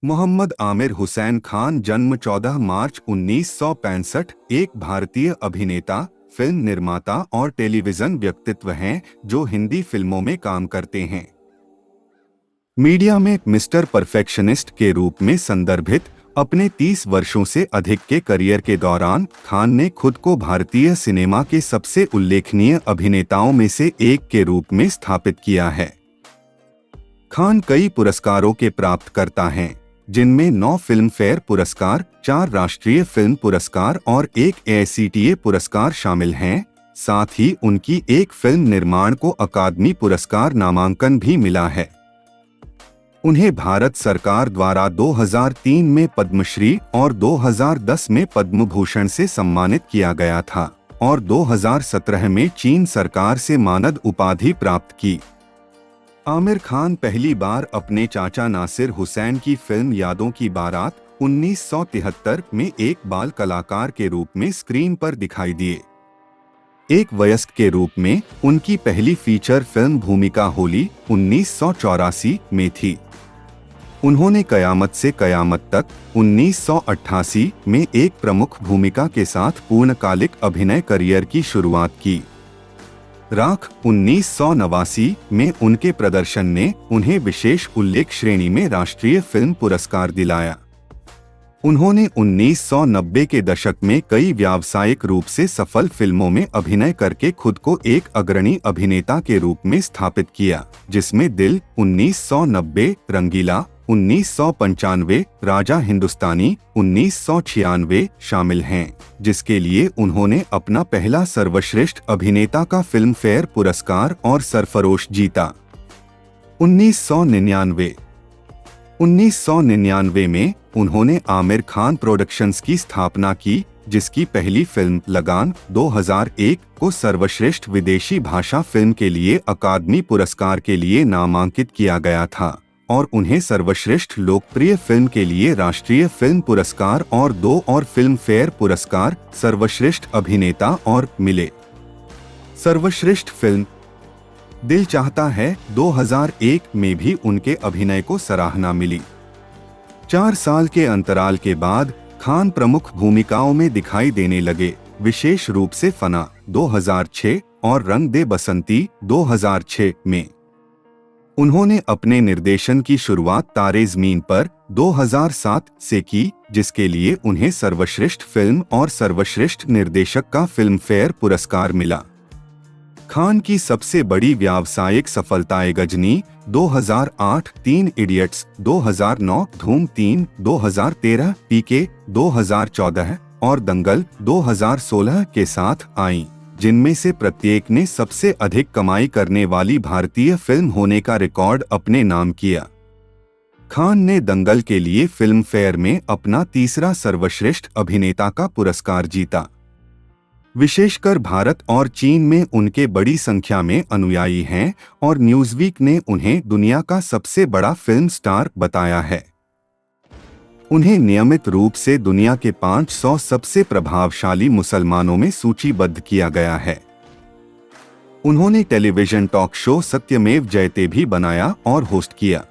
मोहम्मद आमिर हुसैन खान जन्म 14 मार्च 1965 एक भारतीय अभिनेता, फिल्म निर्माता और टेलीविजन व्यक्तित्व हैं जो हिंदी फिल्मों में काम करते हैं। मीडिया में मिस्टर परफेक्शनिस्ट के रूप में संदर्भित अपने 30 वर्षों से अधिक के करियर के दौरान खान ने खुद को भारतीय सिनेमा के सबसे उल्लेखनीय अभिनेताओं में से एक के रूप में स्थापित किया है। खान कई पुरस्कारों के प्राप्तकर्ता हैं, जिनमें 9 फिल्म फेयर पुरस्कार, 4 राष्ट्रीय फिल्म पुरस्कार और 1 AICTA पुरस्कार शामिल हैं। साथ ही उनकी एक फिल्म निर्माण को अकादमी पुरस्कार नामांकन भी मिला है। उन्हें भारत सरकार द्वारा 2003 में पद्मश्री और 2010 में पद्म भूषण से सम्मानित किया गया था और 2017 में चीन सरकार से मानद उपाधि प्राप्त की। आमिर खान पहली बार अपने चाचा नासिर हुसैन की फिल्म यादों की बारात 1973 में एक बाल कलाकार के रूप में स्क्रीन पर दिखाई दिए। एक वयस्क के रूप में उनकी पहली फीचर फिल्म भूमिका होली 1984 में थी। उन्होंने कयामत से कयामत तक 1988 में एक प्रमुख भूमिका के साथ पूर्णकालिक अभिनय करियर की शुरुआत की। राख 1989 में उनके प्रदर्शन ने उन्हें विशेष उल्लेख श्रेणी में राष्ट्रीय फिल्म पुरस्कार दिलाया। उन्होंने 1990 के दशक में कई व्यावसायिक रूप से सफल फिल्मों में अभिनय करके खुद को एक अग्रणी अभिनेता के रूप में स्थापित किया, जिसमें दिल 1990, रंगीला 1995, राजा हिंदुस्तानी 1996 शामिल हैं, जिसके लिए उन्होंने अपना पहला सर्वश्रेष्ठ अभिनेता का फिल्म फेयर पुरस्कार और सरफरोश जीता। 1999 में उन्होंने आमिर खान प्रोडक्शंस की स्थापना की, जिसकी पहली फिल्म लगान 2001 को सर्वश्रेष्ठ विदेशी भाषा फिल्म के लिए अकादमी पुरस्कार के लिए नामांकित किया गया था और उन्हें सर्वश्रेष्ठ लोकप्रिय फिल्म के लिए राष्ट्रीय फिल्म पुरस्कार और 2 और फिल्म फेयर पुरस्कार सर्वश्रेष्ठ अभिनेता और मिले। सर्वश्रेष्ठ फिल्म दिल चाहता है 2001 में भी उनके अभिनय को सराहना मिली। 4 साल के अंतराल के बाद खान प्रमुख भूमिकाओं में दिखाई देने लगे, विशेष रूप से फना 2006 और रंग दे बसंती 2006 में। उन्होंने अपने निर्देशन की शुरुआत तारे ज़मीन पर 2007 से की, जिसके लिए उन्हें सर्वश्रेष्ठ फिल्म और सर्वश्रेष्ठ निर्देशक का फिल्म फेयर पुरस्कार मिला। खान की सबसे बड़ी व्यावसायिक सफलताएं गजनी 2008, 3 इडियट्स 2009, धूम 3 2013, पीके 2014 और दंगल 2016 के साथ आईं, जिनमें से प्रत्येक ने सबसे अधिक कमाई करने वाली भारतीय फिल्म होने का रिकॉर्ड अपने नाम किया। खान ने दंगल के लिए फिल्म फेयर में अपना तीसरा सर्वश्रेष्ठ अभिनेता का पुरस्कार जीता। विशेषकर भारत और चीन में उनके बड़ी संख्या में अनुयायी हैं और न्यूज़वीक ने उन्हें दुनिया का सबसे बड़ा फिल्म स्टार बताया है। उन्हें नियमित रूप से दुनिया के 500 सबसे प्रभावशाली मुसलमानों में सूचीबद्ध किया गया है। उन्होंने टेलीविजन टॉक शो सत्यमेव जयते भी बनाया और होस्ट किया।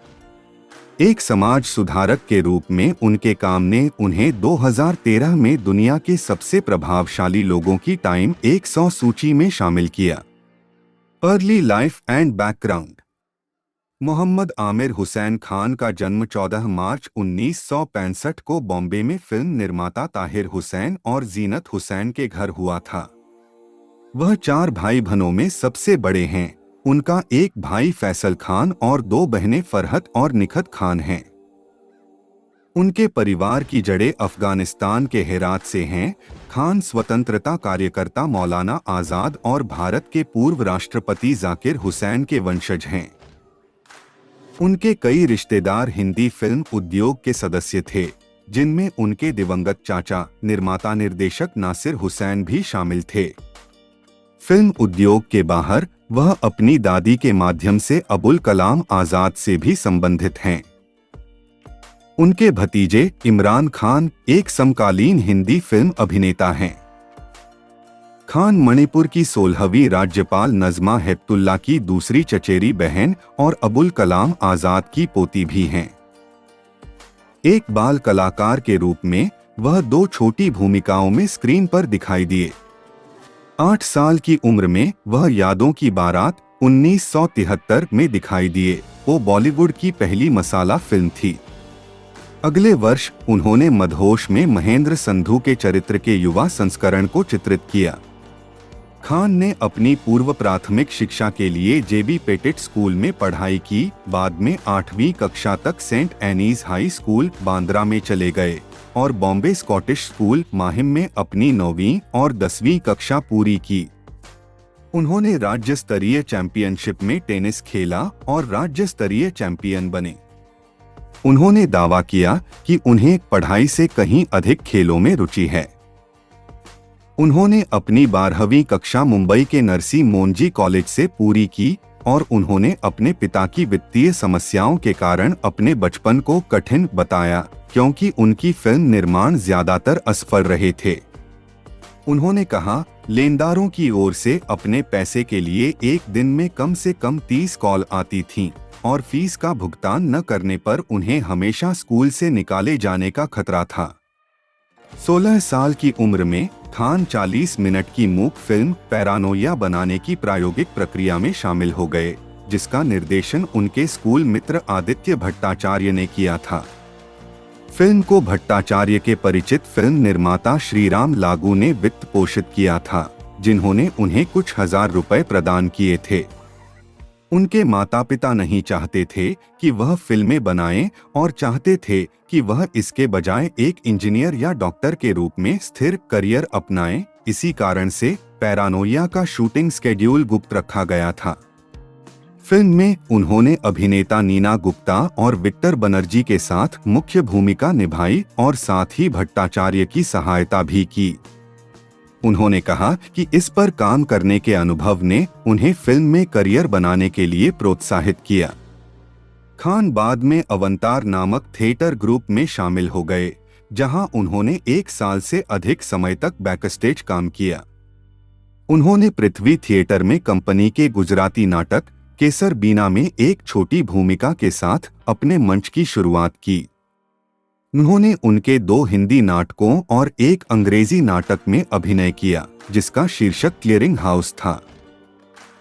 एक समाज सुधारक के रूप में उनके काम ने उन्हें 2013 में दुनिया के सबसे प्रभावशाली लोगों की टाइम 100 सूची में शामिल किया। Early life and background. Mohammad Aamir Hussain Khan का जन्म 14 मार्च 1965 को बॉम्बे में फिल्म निर्माता ताहिर हुसैन और जीनत हुसैन के घर हुआ था। वह 4 भाई बहनों में सबसे बड़े हैं। उनका एक भाई फैसल खान और 2 बहनें फरहत और निखत खान हैं। उनके परिवार की जड़ें अफगानिस्तान के हेरात से हैं। खान स्वतंत्रता कार्यकर्ता मौलाना आजाद और भारत के पूर्व राष्ट्रपति जाकिर हुसैन के वंशज हैं। उनके कई रिश्तेदार हिंदी फिल्म उद्योग के सदस्य थे, जिनमें उनके दिवंगत चाचा निर्माता निर्देशक नासिर हुसैन भी शामिल थे। फिल्म उद्योग के बाहर वह अपनी दादी के माध्यम से अबुल कलाम आजाद से भी संबंधित हैं। उनके भतीजे इमरान खान एक समकालीन हिंदी फिल्म अभिनेता हैं। खान मणिपुर की 16वीं राज्यपाल नज़मा हेपतुल्ला की दूसरी चचेरी बहन और अबुल कलाम आजाद की पोती भी हैं। एक बाल कलाकार के रूप में वह 2 छोटी भूमिकाओं में स्क्रीन पर दिखाई दिए। 8 साल की उम्र में वह यादों की बारात 1973 में दिखाई दिए। वो बॉलीवुड की पहली मसाला फिल्म थी। अगले वर्ष उन्होंने मदहोश में महेंद्र संधू के चरित्र के युवा संस्करण को चित्रित किया। खान ने अपनी पूर्व प्राथमिक शिक्षा के लिए जेबी पेटेट स्कूल में पढ़ाई की। बाद में 8वीं कक्षा तक Saint Anne's High School Bandra में चले गए और बॉम्बे स्कॉटिश स्कूल माहिम में अपनी 9वीं और 10वीं कक्षा पूरी की। उन्होंने राज्य स्तरीय चैंपियनशिप में टेनिस खेला और राज्य स्तरीय चैंपियन बने। उन्होंने दावा किया कि उन्हें पढ़ाई से कहीं अधिक खेलों में रुचि है। उन्होंने अपनी 12वीं कक्षा मुंबई के नरसी मोनजी कॉलेज से पूरी की और उन्होंने अपने पिता की वित्तीय समस्याओं के कारण अपने बचपन को कठिन बताया, क्योंकि उनकी फिल्म निर्माण ज्यादातर असफल रहे थे। उन्होंने कहा, लेनदारों की ओर से अपने पैसे के लिए एक दिन में कम से कम 30 कॉल आती थीं और फीस का भुगतान न करने पर उन्हें हमेशा स्कूल से निकाले जाने का खतरा था। 16 साल की उम्र में खान 40 मिनट की मूक फिल्म पैरानोइया बनाने की प्रायोगिक प्रक्रिया में शामिल हो गए, जिसका निर्देशन उनके स्कूल मित्र आदित्य भट्टाचार्य ने किया था। फिल्म को भट्टाचार्य के परिचित फिल्म निर्माता श्रीराम लागू ने वित्त पोषित किया था, जिन्होंने उन्हें कुछ हजार रुपए प्रदान किए थे। उनके माता पिता नहीं चाहते थे कि वह फिल्में बनाएं और चाहते थे कि वह इसके बजाय एक इंजीनियर या डॉक्टर के रूप में स्थिर करियर अपनाएं। इसी कारण से पैरानोइया का शूटिंग स्केड्यूल गुप्त रखा गया था। फिल्म में उन्होंने अभिनेता नीना गुप्ता और विक्टर बनर्जी के साथ मुख्य भूमिका निभाई और साथ ही भट्टाचार्य की सहायता भी की। उन्होंने कहा कि इस पर काम करने के अनुभव ने उन्हें फिल्म में करियर बनाने के लिए प्रोत्साहित किया। खान बाद में अवंतार नामक थिएटर ग्रुप में शामिल हो गए, जहां उन्होंने 1 साल से अधिक समय तक बैकस्टेज काम किया। उन्होंने पृथ्वी थिएटर में कंपनी के गुजराती नाटक केसर बीना में एक छोटी भूमिका के साथ अपने मंच की शुरुआत की। उन्होंने उनके 2 हिंदी नाटकों और एक अंग्रेजी नाटक में अभिनय किया, जिसका शीर्षक क्लियरिंग हाउस था।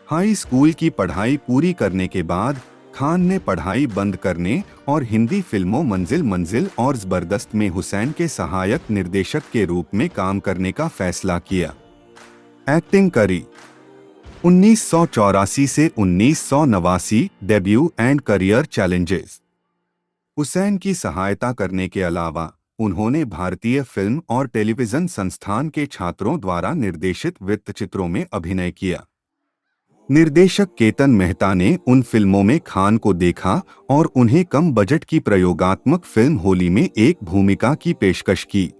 हाई स्कूल की पढ़ाई पूरी करने के बाद खान ने पढ़ाई बंद करने और हिंदी फिल्मों मंजिल मंजिल और जबरदस्त में हुसैन के सहायक निर्देशक के रूप में काम करने का फैसला किया। एक्टिंग करी। 1984 से 1989 debut and career challenges. Hussain की सहायता करने के अलावा उन्होंने भारतीय फिल्म और टेलीविजन संस्थान के छात्रों द्वारा निर्देशित वृत्तचित्रों में अभिनय किया। निर्देशक केतन मेहता ने उन फिल्मों में खान को देखा और उन्हें कम बजट की प्रयोगात्मक फिल्म होली में एक भूमिका की पेशकश की।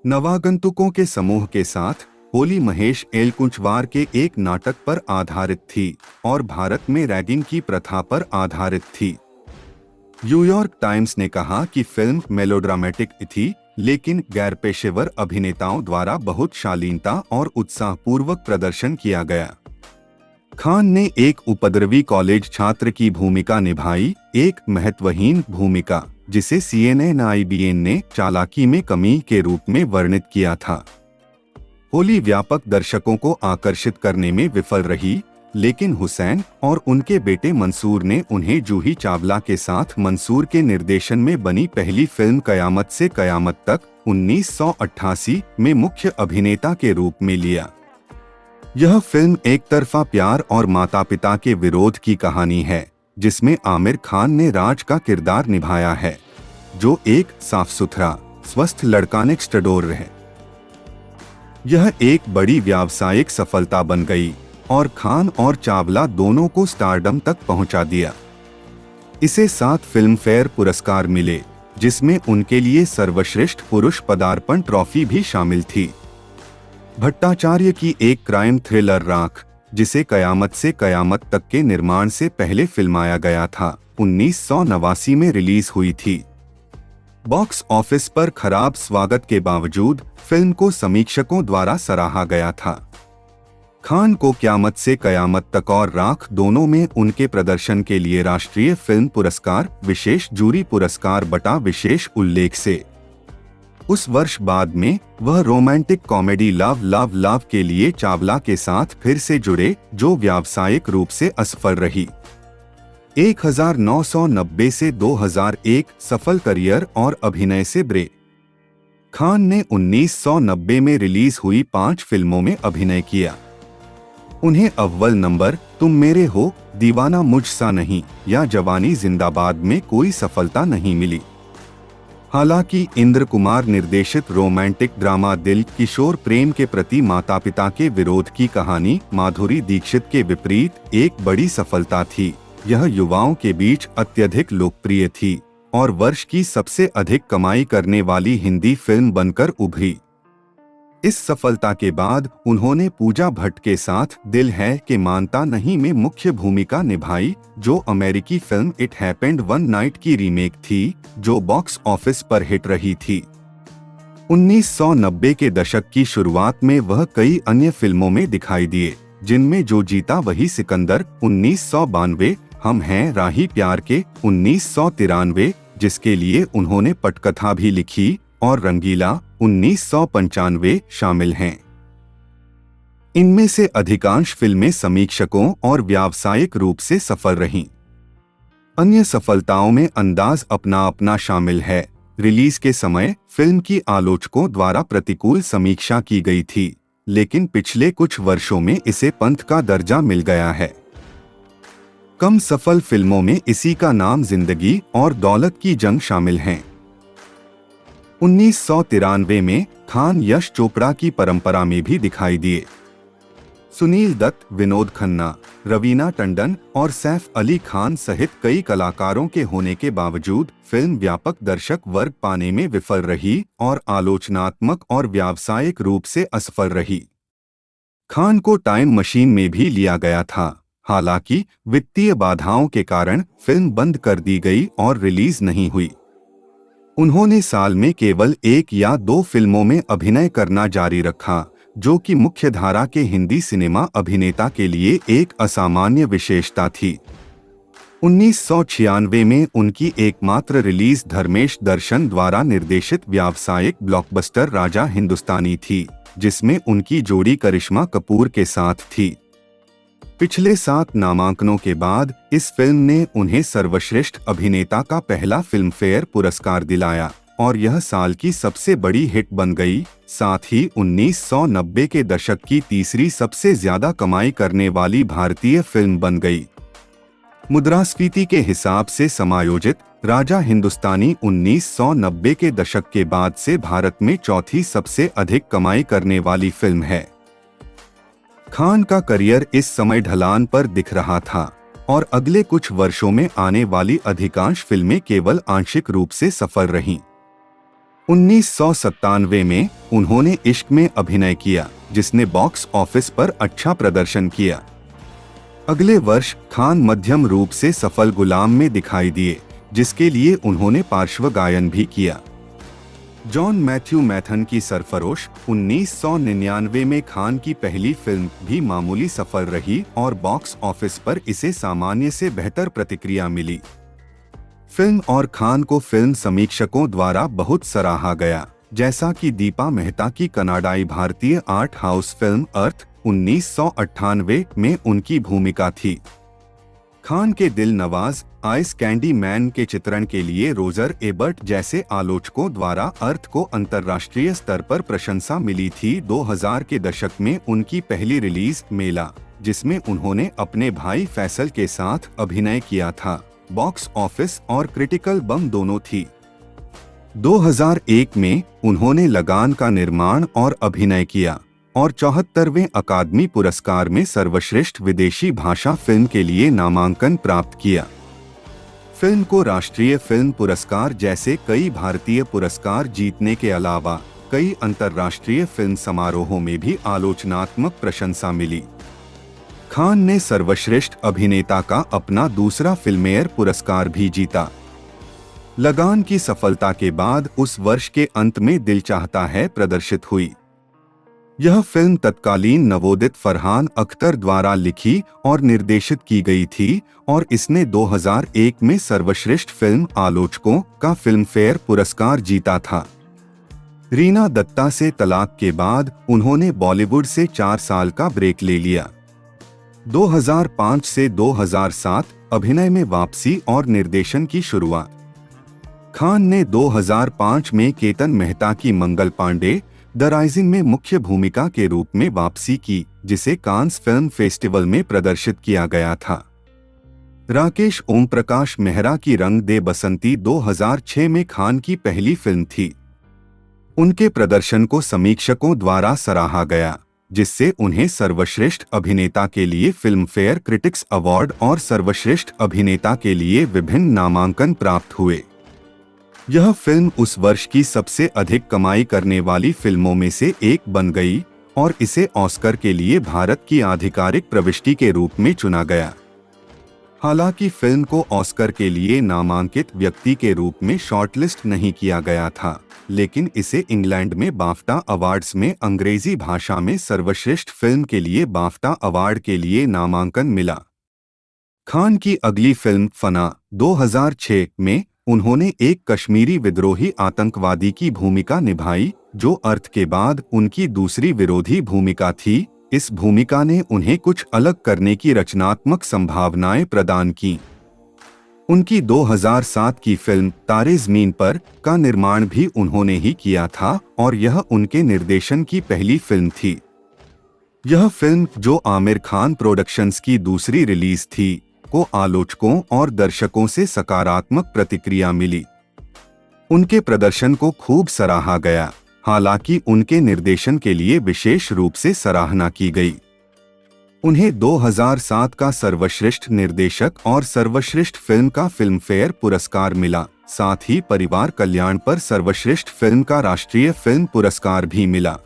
नवागंतुकों के समूह के साथ होली महेश एलकुंचवार के एक नाटक पर आधारित थी और भारत में रैगिंग की प्रथा पर आधारित थी। न्यूयॉर्क टाइम्स ने कहा कि फिल्म मेलोड्रामेटिक थी, लेकिन गैर पेशेवर अभिनेताओं द्वारा बहुत शालीनता और उत्साहपूर्वक प्रदर्शन किया गया। खान ने एक उपद्रवी कॉलेज छात्र की भूमिका निभाई, एक महत्वहीन भूमिका जिसे CNN ने चालाकी में कमी के रूप में वर्णित किया था। होली व्यापक दर्शकों को आकर्षित करने में विफल रही, लेकिन हुसैन और उनके बेटे मंसूर ने उन्हें जूही चावला के साथ मंसूर के निर्देशन में बनी पहली फिल्म कयामत से कयामत तक 1988 में मुख्य अभिनेता के रूप में लिया। यह फिल्म एक तरफा प्यार और माता पिता के विरोध की कहानी है, जिसमें आमिर खान ने राज का किरदार निभाया है, जो एक साफ सुथरा स्वस्थ लड़का नेक्स्ट डोर है। यह एक बड़ी व्यावसायिक सफलता बन गई और खान और चावला दोनों को स्टारडम तक पहुंचा दिया। इसे 7 फिल्मफेयर पुरस्कार मिले, जिसमें उनके लिए सर्वश्रेष्ठ पुरुष पदार्पण ट्रॉफी भी शामिल थी। भट्टाचार्य की एक क्राइम थ्रिलर राख, जिसे कयामत से कयामत तक के निर्माण से पहले फिल्माया गया था, 1989 में रिलीज हुई थी। बॉक्स ऑफिस पर खराब स्वागत के बावजूद फिल्म को समीक्षकों द्वारा सराहा गया था। खान को क़यामत से क़यामत तक और राख दोनों में उनके प्रदर्शन के लिए राष्ट्रीय फिल्म पुरस्कार, विशेष जूरी पुरस्कार बटा विशेष उल्लेख से। उस वर्ष बाद में वह romantic comedy love love love के लिए चावला के साथ फिर से जुड़े, जो व्यावसायिक रूप से असफल रही। 1990 से 2001 सफल करियर और अभिनय से ब्रेक। खान ने 1990 में रिलीज हुई 5 फिल्मों में अभिनय किया। उन्हें अव्वल नंबर, तुम मेरे हो, दीवाना मुझसा नहीं या जवानी जिंदाबाद में कोई सफलता नहीं मिली। हालांकि इंद्र कुमार निर्देशित रोमांटिक ड्रामा दिल किशोर प्रेम के प्रति माता पिता के विरोध की कहानी माधुरी दीक्षित के विपरीत एक बड़ी सफलता थी। यह युवाओं के बीच अत्यधिक लोकप्रिय थी और वर्ष की सबसे अधिक कमाई करने वाली हिंदी फिल्म बनकर उभरी। इस सफलता के बाद उन्होंने पूजा भट्ट के साथ दिल है कि मानता नहीं में मुख्य भूमिका निभाई, जो अमेरिकी film it happened one night की रीमेक थी, जो बॉक्स ऑफिस पर हिट रही थी। 1990 के दशक की शुरुआत में वह कई अन्य फिल्मों में दिखाई दिए, जिनमें जो जीता वही सिकंदर 1992, हम हैं राही प्यार के 1993, जिसके लिए उन्होंने पटकथा भी लिखी, और रंगीला 1995 शामिल हैं। इनमें से अधिकांश फिल्में समीक्षकों और व्यावसायिक रूप से सफल रहीं। अन्य सफलताओं में अंदाज अपना अपना शामिल है। रिलीज के समय फिल्म की आलोचकों द्वारा प्रतिकूल समीक्षा की गई थी, लेकिन पिछले कुछ वर्षों में इसे पंथ का दर्जा मिल गया है। कम सफल फिल्मों में इसी का नाम जिंदगी और दौलत की जंग शामिल हैं। 1993 में खान यश चोपड़ा की परंपरा में भी दिखाई दिए। सुनील दत्त, विनोद खन्ना, रवीना टंडन और सैफ अली खान सहित कई कलाकारों के होने के बावजूद फिल्म व्यापक दर्शक वर्ग पाने में विफल रही और आलोचनात्मक और व्यावसायिक रूप से असफल रही। खान को टाइम मशीन में भी लिया गया था, हालांकि वित्तीय बाधाओं के कारण फिल्म बंद कर दी गई और रिलीज नहीं हुई। उन्होंने साल में केवल 1 या 2 फिल्मों में अभिनय करना जारी रखा, जो कि मुख्यधारा के हिंदी सिनेमा अभिनेता के लिए एक असामान्य विशेषता थी। 1996 में उनकी एकमात्र रिलीज धर्मेश दर्शन द्वारा निर्देशित व्यावसायिक ब्लॉकबस्टर राजा हिंदुस्तानी थी, जिसमें उनकी जोड़ी करिश्मा कपूर के साथ थी। पिछले 7 नामांकनों के बाद इस फिल्म ने उन्हें सर्वश्रेष्ठ अभिनेता का पहला फिल्मफेयर पुरस्कार दिलाया और यह साल की सबसे बड़ी हिट बन गई। साथ ही 1990 के दशक की तीसरी सबसे ज्यादा कमाई करने वाली भारतीय फिल्म बन गई। मुद्रास्फीति के हिसाब से समायोजित राजा हिंदुस्तानी 1990 के दशक के बाद से भारत में चौथी सबसे अधिक कमाई करने वाली फिल्म है। खान का करियर इस समय ढलान पर दिख रहा था और अगले कुछ वर्षों में आने वाली अधिकांश फिल्में केवल आंशिक रूप से सफल रहीं। 1997 में उन्होंने इश्क में अभिनय किया, जिसने बॉक्स ऑफिस पर अच्छा प्रदर्शन किया। अगले वर्ष खान मध्यम रूप से सफल गुलाम में दिखाई दिए, जिसके लिए उन्होंने पार्श्व गायन भी किया। जॉन मैथ्यू मैथन की सरफरोश 1999 में खान की पहली फिल्म भी मामूली सफल रही और बॉक्स ऑफिस पर इसे सामान्य से बेहतर प्रतिक्रिया मिली। फिल्म और खान को फिल्म समीक्षकों द्वारा बहुत सराहा गया, जैसा कि दीपा मेहता की कनाडाई भारतीय आर्ट हाउस फिल्म अर्थ 1998 में उनकी भूमिका थी। खान के दिल नवाज आइस कैंडी मैन के चित्रण के लिए रोजर एबर्ट जैसे आलोचकों द्वारा अर्थ को अंतर्राष्ट्रीय स्तर पर प्रशंसा मिली थी। 2000 के दशक में उनकी पहली रिलीज मेला, जिसमें उन्होंने अपने भाई फैसल के साथ अभिनय किया था, बॉक्स ऑफिस और क्रिटिकल बम दोनों थी। 2001 में उन्होंने लगान का निर्माण और अभिनय किया और 74वें अकादमी पुरस्कार में सर्वश्रेष्ठ विदेशी भाषा फिल्म के लिए नामांकन प्राप्त किया। फिल्म को राष्ट्रीय फिल्म पुरस्कार जैसे कई भारतीय पुरस्कार जीतने के अलावा कई अंतर्राष्ट्रीय फिल्म समारोहों में भी आलोचनात्मक प्रशंसा मिली। खान ने सर्वश्रेष्ठ अभिनेता का अपना दूसरा फिल्मफेयर पुरस्कार भी जीता। लगान की सफलता के बाद उस वर्ष के अंत में दिल चाहता है प्रदर्शित हुई। यह फिल्म तत्कालीन नवोदित फरहान अख्तर द्वारा लिखी और निर्देशित की गई थी और इसने 2001 में सर्वश्रेष्ठ फिल्म आलोचकों का फिल्मफेयर पुरस्कार जीता था। रीना दत्ता से तलाक के बाद उन्होंने बॉलीवुड से 4 साल का ब्रेक ले लिया। 2005 से 2007 अभिनय में वापसी और निर्देशन की शुरुआत। खान ने 2005 में केतन मेहता की मंगल पांडे द राइजिंग में मुख्य भूमिका के रूप में वापसी की, जिसे कांस फिल्म फेस्टिवल में प्रदर्शित किया गया था। राकेश ओमप्रकाश मेहरा की रंग दे बसंती 2006 में खान की पहली फिल्म थी। उनके प्रदर्शन को समीक्षकों द्वारा सराहा गया, जिससे उन्हें सर्वश्रेष्ठ अभिनेता के लिए फिल्मफेयर क्रिटिक्स अवार्ड और सर्वश्रेष्ठ अभिनेता के लिए विभिन्न नामांकन प्राप्त हुए। यह फिल्म उस वर्ष की सबसे अधिक कमाई करने वाली फिल्मों में से एक बन गई और इसे ऑस्कर के लिए भारत की आधिकारिक प्रविष्टि के रूप में चुना गया। हालांकि फिल्म को ऑस्कर के लिए नामांकित व्यक्ति के रूप में शॉर्टलिस्ट नहीं किया गया था, लेकिन इसे इंग्लैंड में बाफ्टा अवार्ड्स में अंग्रेजी भाषा में सर्वश्रेष्ठ फिल्म के लिए बाफ्टा अवार्ड के लिए नामांकन मिला। खान की अगली फिल्म फना 2006 में उन्होंने एक कश्मीरी विद्रोही आतंकवादी की भूमिका निभाई, जो अर्थ के बाद उनकी दूसरी विरोधी भूमिका थी। इस भूमिका ने उन्हें कुछ अलग करने की रचनात्मक संभावनाएं प्रदान की। उनकी 2007 की फिल्म तारे ज़मीन पर का निर्माण भी उन्होंने ही किया था और यह उनके निर्देशन की पहली फिल्म थी। यह फिल्म, जो आमिर खान प्रोडक्शंस की दूसरी रिलीज थी, को आलोचकों और दर्शकों से सकारात्मक प्रतिक्रिया मिली। उनके प्रदर्शन को खूब सराहा गया, हालांकि उनके निर्देशन के लिए विशेष रूप से सराहना की गई। उन्हें 2007 का सर्वश्रेष्ठ निर्देशक और सर्वश्रेष्ठ फिल्म का फिल्मफेयर पुरस्कार मिला। साथ ही परिवार कल्याण पर सर्वश्रेष्ठ फिल्म का राष्ट्रीय फिल्म पुरस्कार भी मिला।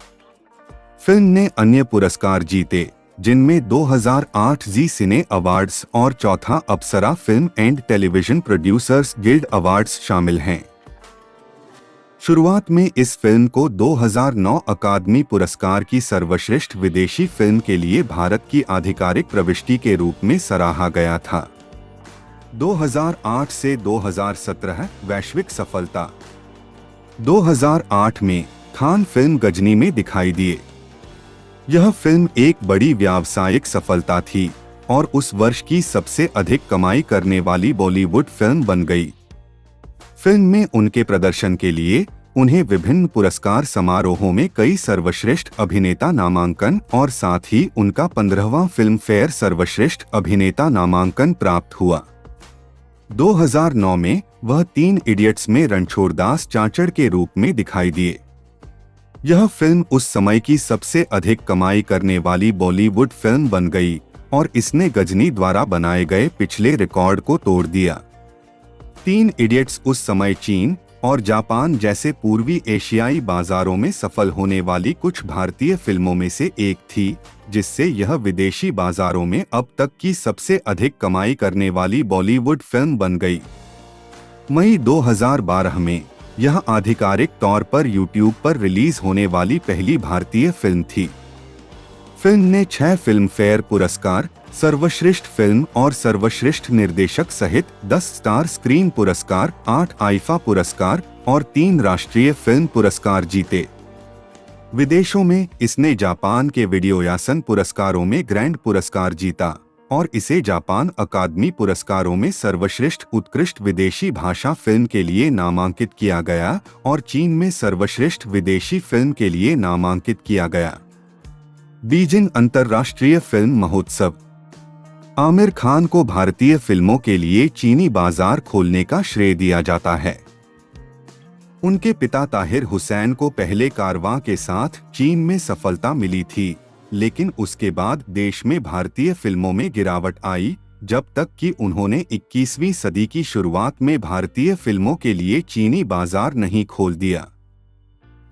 फिल्म ने अन्य पुरस्कार जीते, जिनमें 2008 जी सिने अवार्ड्स और चौथा Apsara film and television producers guild awards शामिल हैं। शुरुआत में इस फिल्म को 2009 अकादमी पुरस्कार की सर्वश्रेष्ठ विदेशी फिल्म के लिए भारत की आधिकारिक प्रविष्टि के रूप में सराहा गया था। 2008 से 2017 वैश्विक सफलता। 2008 में खान फिल्म गजनी में दिखाई दिए। यह फिल्म एक बड़ी व्यावसायिक सफलता थी और उस वर्ष की सबसे अधिक कमाई करने वाली बॉलीवुड फिल्म बन गई। फिल्म में उनके प्रदर्शन के लिए उन्हें विभिन्न पुरस्कार समारोहों में कई सर्वश्रेष्ठ अभिनेता नामांकन और साथ ही उनका 15वां फिल्म फेयर सर्वश्रेष्ठ अभिनेता नामांकन प्राप्त हुआ। 2009 में वह 3 इडियट्स में रणछोड़दास चांचड़ के रूप में दिखाई दिए। यह फिल्म उस समय की सबसे अधिक कमाई करने वाली बॉलीवुड फिल्म बन गई और इसने गजनी द्वारा बनाए गए पिछले रिकॉर्ड को तोड़ दिया। 3 इडियट्स उस समय चीन और जापान जैसे पूर्वी एशियाई बाजारों में सफल होने वाली कुछ भारतीय फिल्मों में से एक थी, जिससे यह विदेशी बाजारों में अब तक की सबसे अधिक कमाई करने वाली बॉलीवुड फिल्म बन गई। मई 2012 में यह आधिकारिक तौर पर YouTube पर रिलीज होने वाली पहली भारतीय फिल्म थी। फिल्म ने 6 फिल्म फेयर पुरस्कार, सर्वश्रेष्ठ फिल्म और सर्वश्रेष्ठ निर्देशक सहित 10 स्टार स्क्रीन पुरस्कार, 8 आईफा पुरस्कार और 3 राष्ट्रीय फिल्म पुरस्कार जीते। विदेशों में इसने जापान के वीडियोयासन पुरस्कारों में ग्रैंड पुरस्कार जीता और इसे जापान अकादमी पुरस्कारों में सर्वश्रेष्ठ उत्कृष्ट विदेशी भाषा फिल्म के लिए नामांकित किया गया और चीन में सर्वश्रेष्ठ विदेशी फिल्म के लिए नामांकित किया गया। बीजिंग अंतर्राष्ट्रीय फिल्म महोत्सव। आमिर खान को भारतीय फिल्मों के लिए चीनी बाजार खोलने का श्रेय दिया जाता है। उनके पिता ताहिर हुसैन को पहले कारवां के साथ चीन में सफलता मिली थी, लेकिन उसके बाद देश में भारतीय फिल्मों में गिरावट आई, जब तक कि उन्होंने 21वीं सदी की शुरुआत में भारतीय फिल्मों के लिए चीनी बाजार नहीं खोल दिया।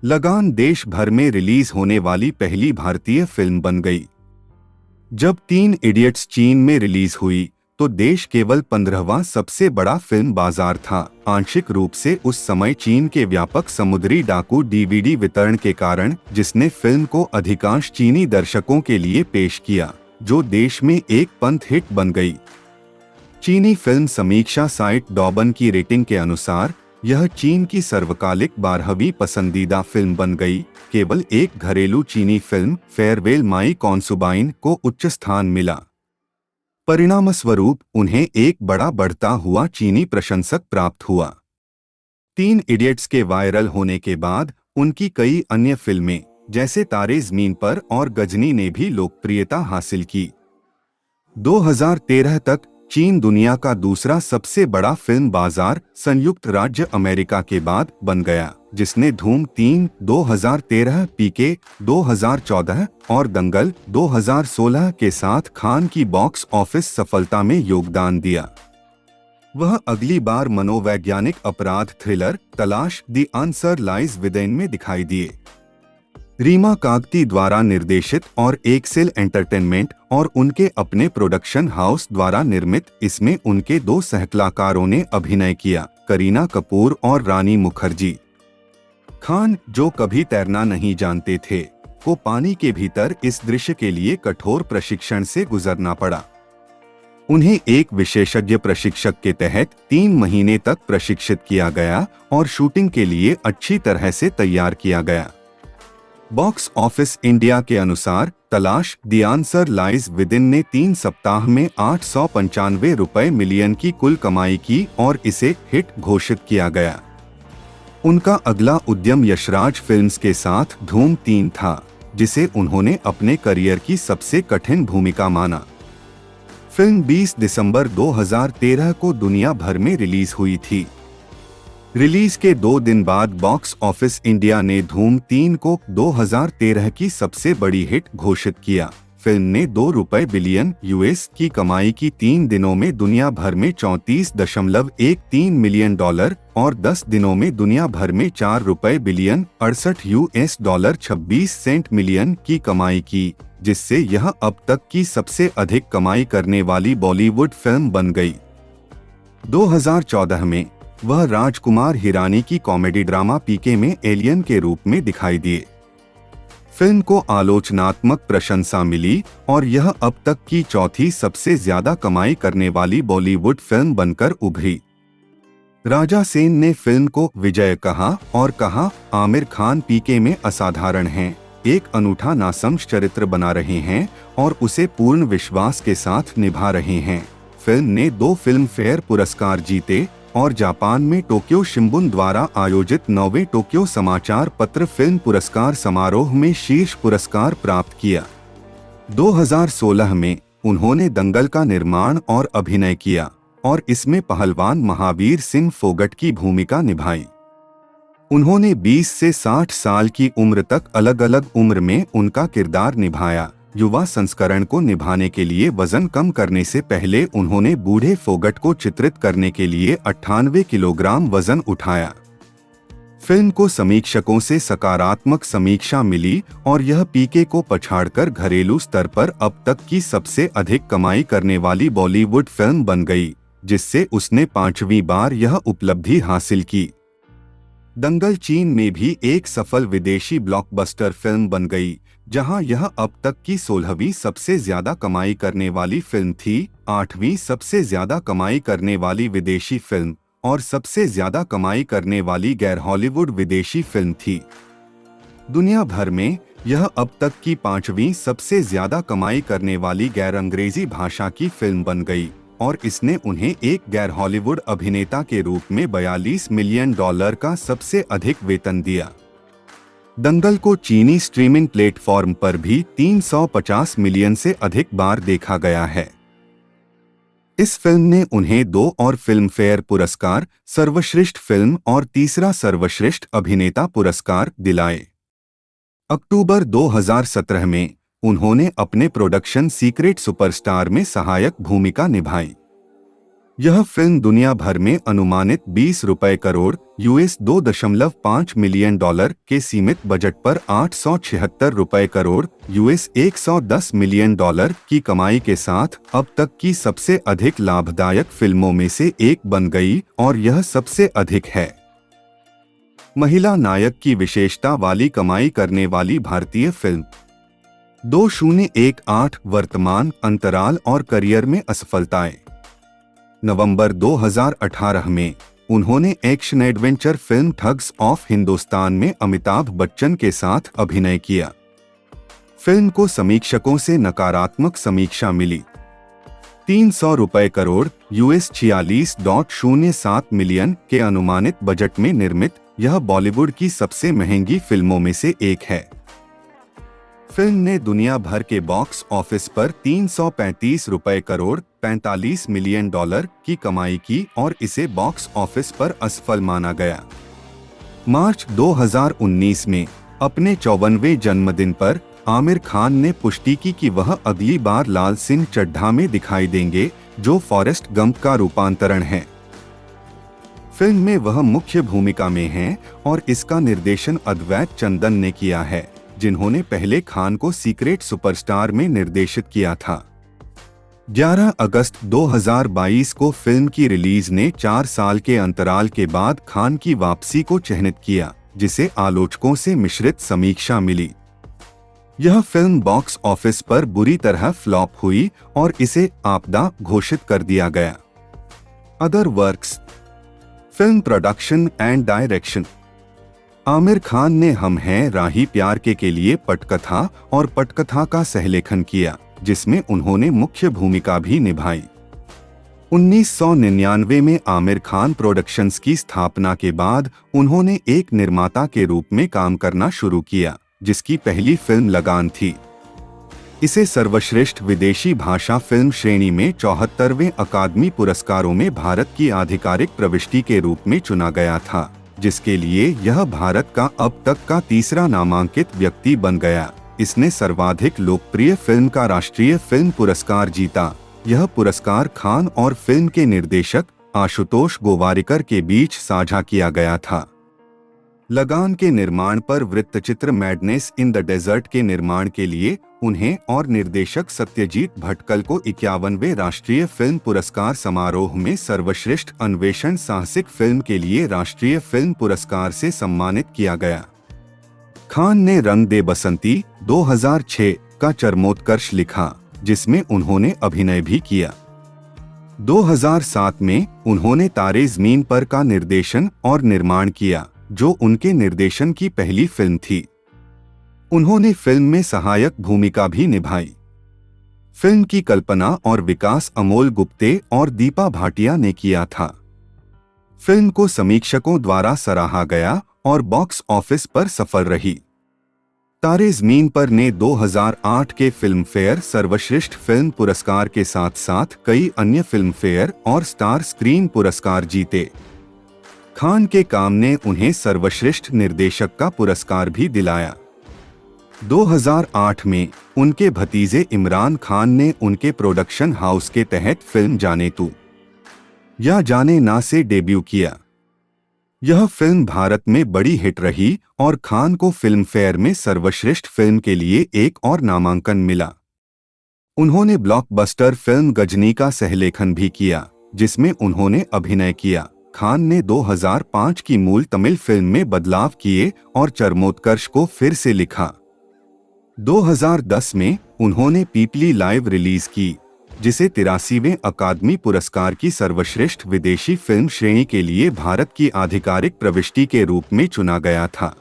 लगान देश भर में रिलीज होने वाली पहली भारतीय फिल्म बन गई। जब 3 इडियट्स चीन में रिलीज हुई तो देश केवल 15वां सबसे बड़ा फिल्म बाजार था। आंशिक रूप से उस समय चीन के व्यापक समुद्री डाकू डीवीडी वितरण के कारण, जिसने फिल्म को अधिकांश चीनी दर्शकों के लिए पेश किया, जो देश में एक पंथ हिट बन गई। चीनी फिल्म समीक्षा साइट डॉबन की रेटिंग के अनुसार यह चीन की सर्वकालिक 12वीं पसंदीदा फिल्म बन गई। केवल एक घरेलू चीनी फिल्म फेयरवेल माई कॉन्सुबाइन को उच्च स्थान मिला। परिणामस्वरूप उन्हें एक बड़ा बढ़ता हुआ चीनी प्रशंसक प्राप्त हुआ। 3 इडियट्स के वायरल होने के बाद उनकी कई अन्य फिल्में जैसे तारे ज़मीन पर और गजनी ने भी लोकप्रियता हासिल की। 2013 तक चीन दुनिया का दूसरा सबसे बड़ा फिल्म बाजार संयुक्त राज्य अमेरिका के बाद बन गया, जिसने धूम 3 2013, पीके 2014 और दंगल 2016 के साथ खान की बॉक्स ऑफिस सफलता में योगदान दिया। वह अगली बार मनोवैज्ञानिक अपराध थ्रिलर तलाश द आंसर लाइज विदिन में दिखाई दिए। रीमा कागती द्वारा निर्देशित और एक्सेल एंटरटेनमेंट और उनके अपने प्रोडक्शन हाउस द्वारा निर्मित इसमें उनके 2 सहकलाकारों ने अभिनय किया, करीना कपूर और रानी मुखर्जी। खान, जो कभी तैरना नहीं जानते थे, को पानी के भीतर इस दृश्य के लिए कठोर प्रशिक्षण से गुजरना पड़ा। उन्हें एक विशेषज्ञ प्रशिक्षक के तहत 3 महीने तक प्रशिक्षित किया गया और शूटिंग के लिए अच्छी तरह से तैयार किया गया। बॉक्स ऑफिस इंडिया के अनुसार तलाश द आंसर लाइज विदिन ने 3 सप्ताह में 895 रुपए मिलियन की कुल कमाई की और इसे हिट घोषित किया गया। उनका अगला उद्यम यशराज फिल्म्स के साथ धूम 3 था, जिसे उन्होंने अपने करियर की सबसे कठिन भूमिका माना। फिल्म 20 दिसंबर 2013 को दुनिया भर में रिलीज हुई थी। रिलीज के 2 दिन बाद बॉक्स ऑफिस इंडिया ने धूम 3 को 2013 की सबसे बड़ी हिट घोषित किया। फिल्म ने $2 बिलियन यूएस की कमाई की। 3 दिनों में दुनिया भर में $34.13 मिलियन और 10 दिनों में दुनिया भर में $4 बिलियन $68 मिलियन की कमाई की, जिससे यह अब तक की सबसे अधिक कमाई करने वाली बॉलीवुड फिल्म बन गई। 2014 में वह राजकुमार हिरानी की कॉमेडी ड्रामा पीके में एलियन के रूप में दिखाई दिए। फिल्म को आलोचनात्मक प्रशंसा मिली और यह अब तक की 4थी सबसे ज्यादा कमाई करने वाली बॉलीवुड फिल्म बनकर उभरी। राजा सेन ने फिल्म को विजय कहा और कहा, आमिर खान पीके में असाधारण हैं, एक अनूठा नासमझ चरित्र बना रहे हैं और उसे पूर्ण विश्वास के साथ निभा रहे हैं। फिल्म ने 2 फिल्म फेयर पुरस्कार जीते और जापान में टोक्यो शिंबुन द्वारा आयोजित 9वें टोक्यो समाचार पत्र फिल्म पुरस्कार समारोह में शीर्ष पुरस्कार प्राप्त किया। 2016 में उन्होंने दंगल का निर्माण और अभिनय किया और इसमें पहलवान महावीर सिंह फोगट की भूमिका निभाई। उन्होंने 20 से 60 साल की उम्र तक अलग अलग उम्र में उनका किरदार निभाया। युवा संस्करण को निभाने के लिए वजन कम करने से पहले उन्होंने बूढ़े फोगट को चित्रित करने के लिए 98 किलोग्राम वजन उठाया। फिल्म को समीक्षकों से सकारात्मक समीक्षा मिली और यह पीके को पछाड़कर घरेलू स्तर पर अब तक की सबसे अधिक कमाई करने वाली बॉलीवुड फिल्म बन गई, जिससे उसने 5वीं बार यह उपलब्धि हासिल की। दंगल चीन में भी एक सफल विदेशी ब्लॉकबस्टर फिल्म बन गई, जहां यह अब तक की 16वीं सबसे ज्यादा कमाई करने वाली फिल्म थी, 8वीं सबसे ज्यादा कमाई करने वाली विदेशी फिल्म और सबसे ज्यादा कमाई करने वाली गैर हॉलीवुड विदेशी फिल्म थी। दुनिया भर में यह अब तक की 5वीं सबसे ज्यादा कमाई करने वाली गैर अंग्रेजी भाषा की फिल्म बन गई और इसने उन्हें एक गैर हॉलीवुड अभिनेता के रूप में $42 मिलियन का सबसे अधिक वेतन दिया। दंगल को चीनी स्ट्रीमिंग प्लेटफॉर्म पर भी 350 मिलियन से अधिक बार देखा गया है। इस फिल्म ने उन्हें 2 और फिल्म फेयर पुरस्कार, सर्वश्रेष्ठ फिल्म और तीसरा सर्वश्रेष्ठ अभिनेता पुरस्कार दिलाए। अक्टूबर 2017 में उन्होंने अपने प्रोडक्शन सीक्रेट सुपरस्टार में सहायक भूमिका निभाई। यह फिल्म दुनिया भर में अनुमानित 20 रुपए करोड़ यूएस $2.5 मिलियन के सीमित बजट पर 876 रुपए करोड़ यूएस $110 मिलियन की कमाई के साथ अब तक की सबसे अधिक लाभदायक फिल्मों में से एक बन गई और यह सबसे अधिक है। महिला नायक की विशेषता वाली कमाई करने वाली भारतीय फिल्म 2018 वर्तमान अंतराल और करियर में असफलताएं। नवंबर 2018 में उन्होंने action adventure film thugs of Hindustan में अमिताभ बच्चन के साथ अभिनय किया। फिल्म को समीक्षकों से नकारात्मक समीक्षा मिली। 300 रुपए करोड़ यूएस 46.07 मिलियन के अनुमानित बजट में निर्मित यह बॉलीवुड की सबसे महंगी फिल्मों में से एक है। फिल्म ने दुनिया भर के बॉक्स ऑफिस पर 335 रुपए करोड़ 45 मिलियन की कमाई की और इसे बॉक्स ऑफिस पर असफल माना गया। मार्च 2019 में अपने 54वें जन्मदिन पर आमिर खान ने पुष्टि की कि वह अगली बार लाल सिंह चड्ढा में दिखाई देंगे, जो फॉरेस्ट गंप का रूपांतरण है। फिल्म में वह मुख्य भूमिका में हैं और इसका निर्देशन अद्वैत चंदन ने किया है, जिन्होंने पहले खान को सीक्रेट सुपरस्टार में निर्देशित किया था। 11 अगस्त 2022 को फिल्म की रिलीज ने 4 साल के अंतराल के बाद खान की वापसी को चिन्हित किया, जिसे आलोचकों से मिश्रित समीक्षा मिली। यह फिल्म बॉक्स ऑफिस पर बुरी तरह फ्लॉप हुई और इसे आपदा घोषित कर दिया गया। Other works, film production and direction. Aamir Khan ने हम हैं राही प्यार के लिए पटकथा और पटकथा का सहलेखन किया, जिसमें उन्होंने मुख्य भूमिका भी निभाई। 1999 में आमिर खान प्रोडक्शंस की स्थापना के बाद उन्होंने एक निर्माता के रूप में काम करना शुरू किया, जिसकी पहली फिल्म लगान थी। इसे सर्वश्रेष्ठ विदेशी भाषा फिल्म श्रेणी में 74वें अकादमी पुरस्कारों में भारत की आधिकारिक प्रविष्टि के रूप में चुना गया था, जिसके लिए यह भारत का अब तक का तीसरा नामांकित व्यक्ति बन गया। इसने सर्वाधिक लोकप्रिय फिल्म का राष्ट्रीय फिल्म पुरस्कार जीता। यह पुरस्कार खान और फिल्म के निर्देशक आशुतोष गोवारिकर के बीच साझा किया गया था। लगान के निर्माण पर वृत्तचित्र मैडनेस इन द डेजर्ट के निर्माण के लिए उन्हें और निर्देशक सत्यजीत भटकल को 51वें राष्ट्रीय फिल्म पुरस्कार समारोह में सर्वश्रेष्ठ अन्वेषण साहसिक फिल्म के लिए राष्ट्रीय फिल्म पुरस्कार से सम्मानित किया गया। खान ने रंग दे बसंती 2006 का चरमोत्कर्ष लिखा, जिसमें उन्होंने अभिनय भी किया। 2007 में उन्होंने तारे ज़मीन पर का निर्देशन और निर्माण किया, जो उनके निर्देशन की पहली फिल्म थी। उन्होंने फिल्म में सहायक भूमिका भी निभाई। फिल्म की कल्पना और विकास अमोल गुप्ते और दीपा भाटिया ने किया था। फिल्म को समीक्षकों द्वारा सराहा गया और बॉक्स ऑफिस पर सफल रही। तारे ज़मीन पर ने 2008 के फिल्म फेयर सर्वश्रेष्ठ फिल्म पुरस्कार के साथ साथ कई अन्य फिल्म फेयर और स्टार स्क्रीन पुरस्कार जीते। खान के काम ने उन्हें सर्वश्रेष्ठ निर्देशक का पुरस्कार भी दिलाया। 2008 में उनके भतीजे इमरान खान ने उनके प्रोडक्शन हाउस के तहत फिल्म जाने तू या जाने ना से डेब्यू किया। यह फिल्म भारत में बड़ी हिट रही और खान को फिल्म फेयर में सर्वश्रेष्ठ फिल्म के लिए एक और नामांकन मिला। उन्होंने ब्लॉकबस्टर फिल्म गजनी का सहलेखन भी किया, जिसमें उन्होंने अभिनय किया। खान ने 2005 की मूल तमिल फिल्म में बदलाव किए और चरमोत्कर्ष को फिर से लिखा। 2010 में उन्होंने पीपली लाइव रिलीज की, जिसे 83वें अकादमी पुरस्कार की सर्वश्रेष्ठ विदेशी फिल्म श्रेणी के लिए भारत की आधिकारिक प्रविष्टि के रूप में चुना गया था।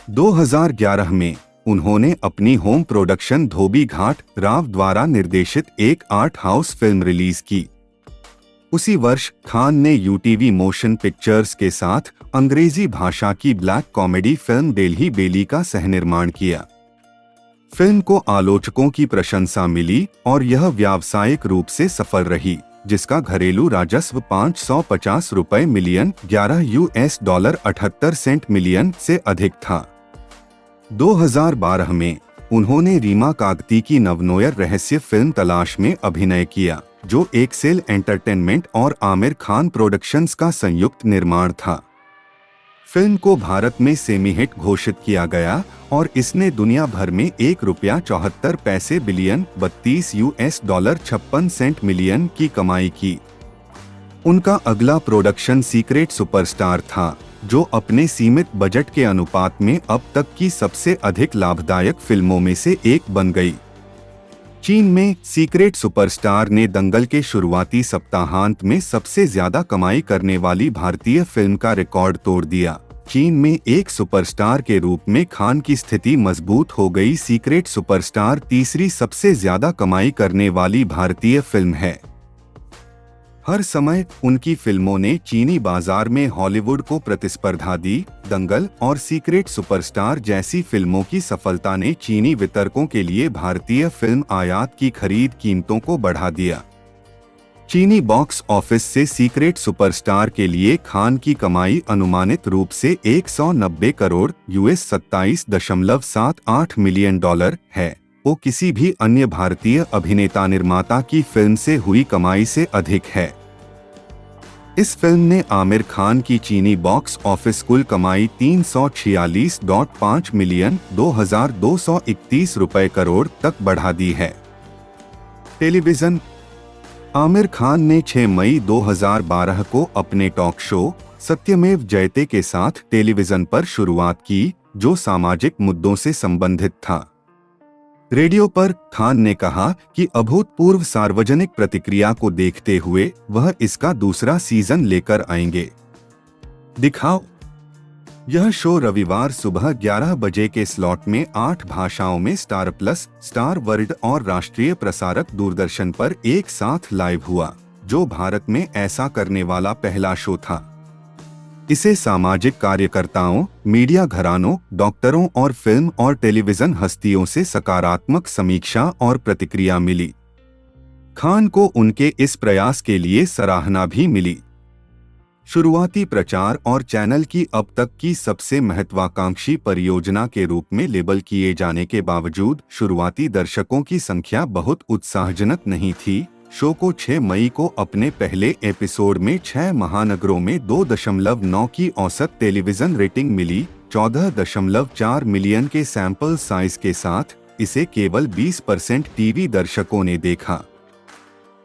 2011 में उन्होंने अपनी होम प्रोडक्शन धोबी घाट राव द्वारा निर्देशित एक आर्ट हाउस फिल्म रिलीज की। उसी वर्ष खान ने यूटीवी मोशन पिक्चर्स के साथ अंग्रेजी भाषा की ब्लैक कॉमेडी फिल्म दिल्ली बेली का सहनिर्माण किया। फिल्म को आलोचकों की प्रशंसा मिली और यह व्यावसायिक रूप से सफल रही, जिसका घरेलू राजस्व 550 रुपए मिलियन $11 मिलियन से अधिक था। 2012 में उन्होंने रीमा कागती की नवनोयर रहस्य फिल्म तलाश में अभिनय किया, जो एक्सेल एंटरटेनमेंट और आमिर खान प्रोडक्शंस का संयुक्त निर्माण था। फिल्म को भारत में सेमी हिट घोषित किया गया और इसने दुनिया भर में $1.74 बिलियन $32 मिलियन की कमाई की। उनका अगला प्रोडक्शन सीक्रेट सुपरस्टार था, जो अपने सीमित बजट के अनुपात में अब तक की सबसे अधिक लाभदायक फिल्मों में से एक बन गई। चीन में सीक्रेट सुपरस्टार ने दंगल के शुरुआती सप्ताहांत में सबसे ज्यादा कमाई करने वाली भारतीय फिल्म का रिकॉर्ड तोड़ दिया। चीन में एक सुपरस्टार के रूप में खान की स्थिति मजबूत हो गई। सीक्रेट सुपरस्टार तीसरी सबसे ज्यादा कमाई करने वाली भारतीय फिल्म है। हर समय उनकी फिल्मों ने चीनी बाजार में हॉलीवुड को प्रतिस्पर्धा दी। दंगल और सीक्रेट सुपरस्टार जैसी फिल्मों की सफलता ने चीनी वितरकों के लिए भारतीय फिल्म आयात की खरीद कीमतों को बढ़ा दिया। चीनी बॉक्स ऑफिस से सीक्रेट सुपरस्टार के लिए खान की कमाई अनुमानित रूप से 190 करोड़ $27.78 मिलियन है। वो किसी भी अन्य भारतीय अभिनेता निर्माता की फिल्म से हुई कमाई से अधिक है। इस फिल्म ने आमिर खान की चीनी बॉक्स ऑफिस कुल कमाई 346.5 मिलियन ₹2,231 करोड़ तक बढ़ा दी है। टेलीविजन। आमिर खान ने 6 मई 2012 को अपने टॉक शो सत्यमेव जयते के साथ टेलीविजन पर शुरुआत की, जो सामाजिक मुद्दों से संबंधित था। रेडियो पर खान ने कहा कि अभूतपूर्व सार्वजनिक प्रतिक्रिया को देखते हुए वह इसका दूसरा सीजन लेकर आएंगे। दिखाओ। यह शो रविवार सुबह 11 बजे के स्लॉट में 8 भाषाओं में स्टार प्लस, स्टार वर्ल्ड और राष्ट्रीय प्रसारक दूरदर्शन पर एक साथ लाइव हुआ, जो भारत में ऐसा करने वाला पहला शो था। इसे सामाजिक कार्यकर्ताओं, मीडिया घरानों, डॉक्टरों और फिल्म और टेलीविजन हस्तियों से सकारात्मक समीक्षा और प्रतिक्रिया मिली। खान को उनके इस प्रयास के लिए सराहना भी मिली। शुरुआती प्रचार और चैनल की अब तक की सबसे महत्वाकांक्षी परियोजना के रूप में लेबल किए जाने के बावजूद शुरुआती दर्शकों की संख्या बहुत उत्साहजनक नहीं थी। शो को 6 मई को अपने पहले एपिसोड में 6 महानगरों में 2.9 की औसत टेलीविजन रेटिंग मिली। 14.4 मिलियन के सैंपल साइज के साथ इसे केवल 20% टीवी दर्शकों ने देखा।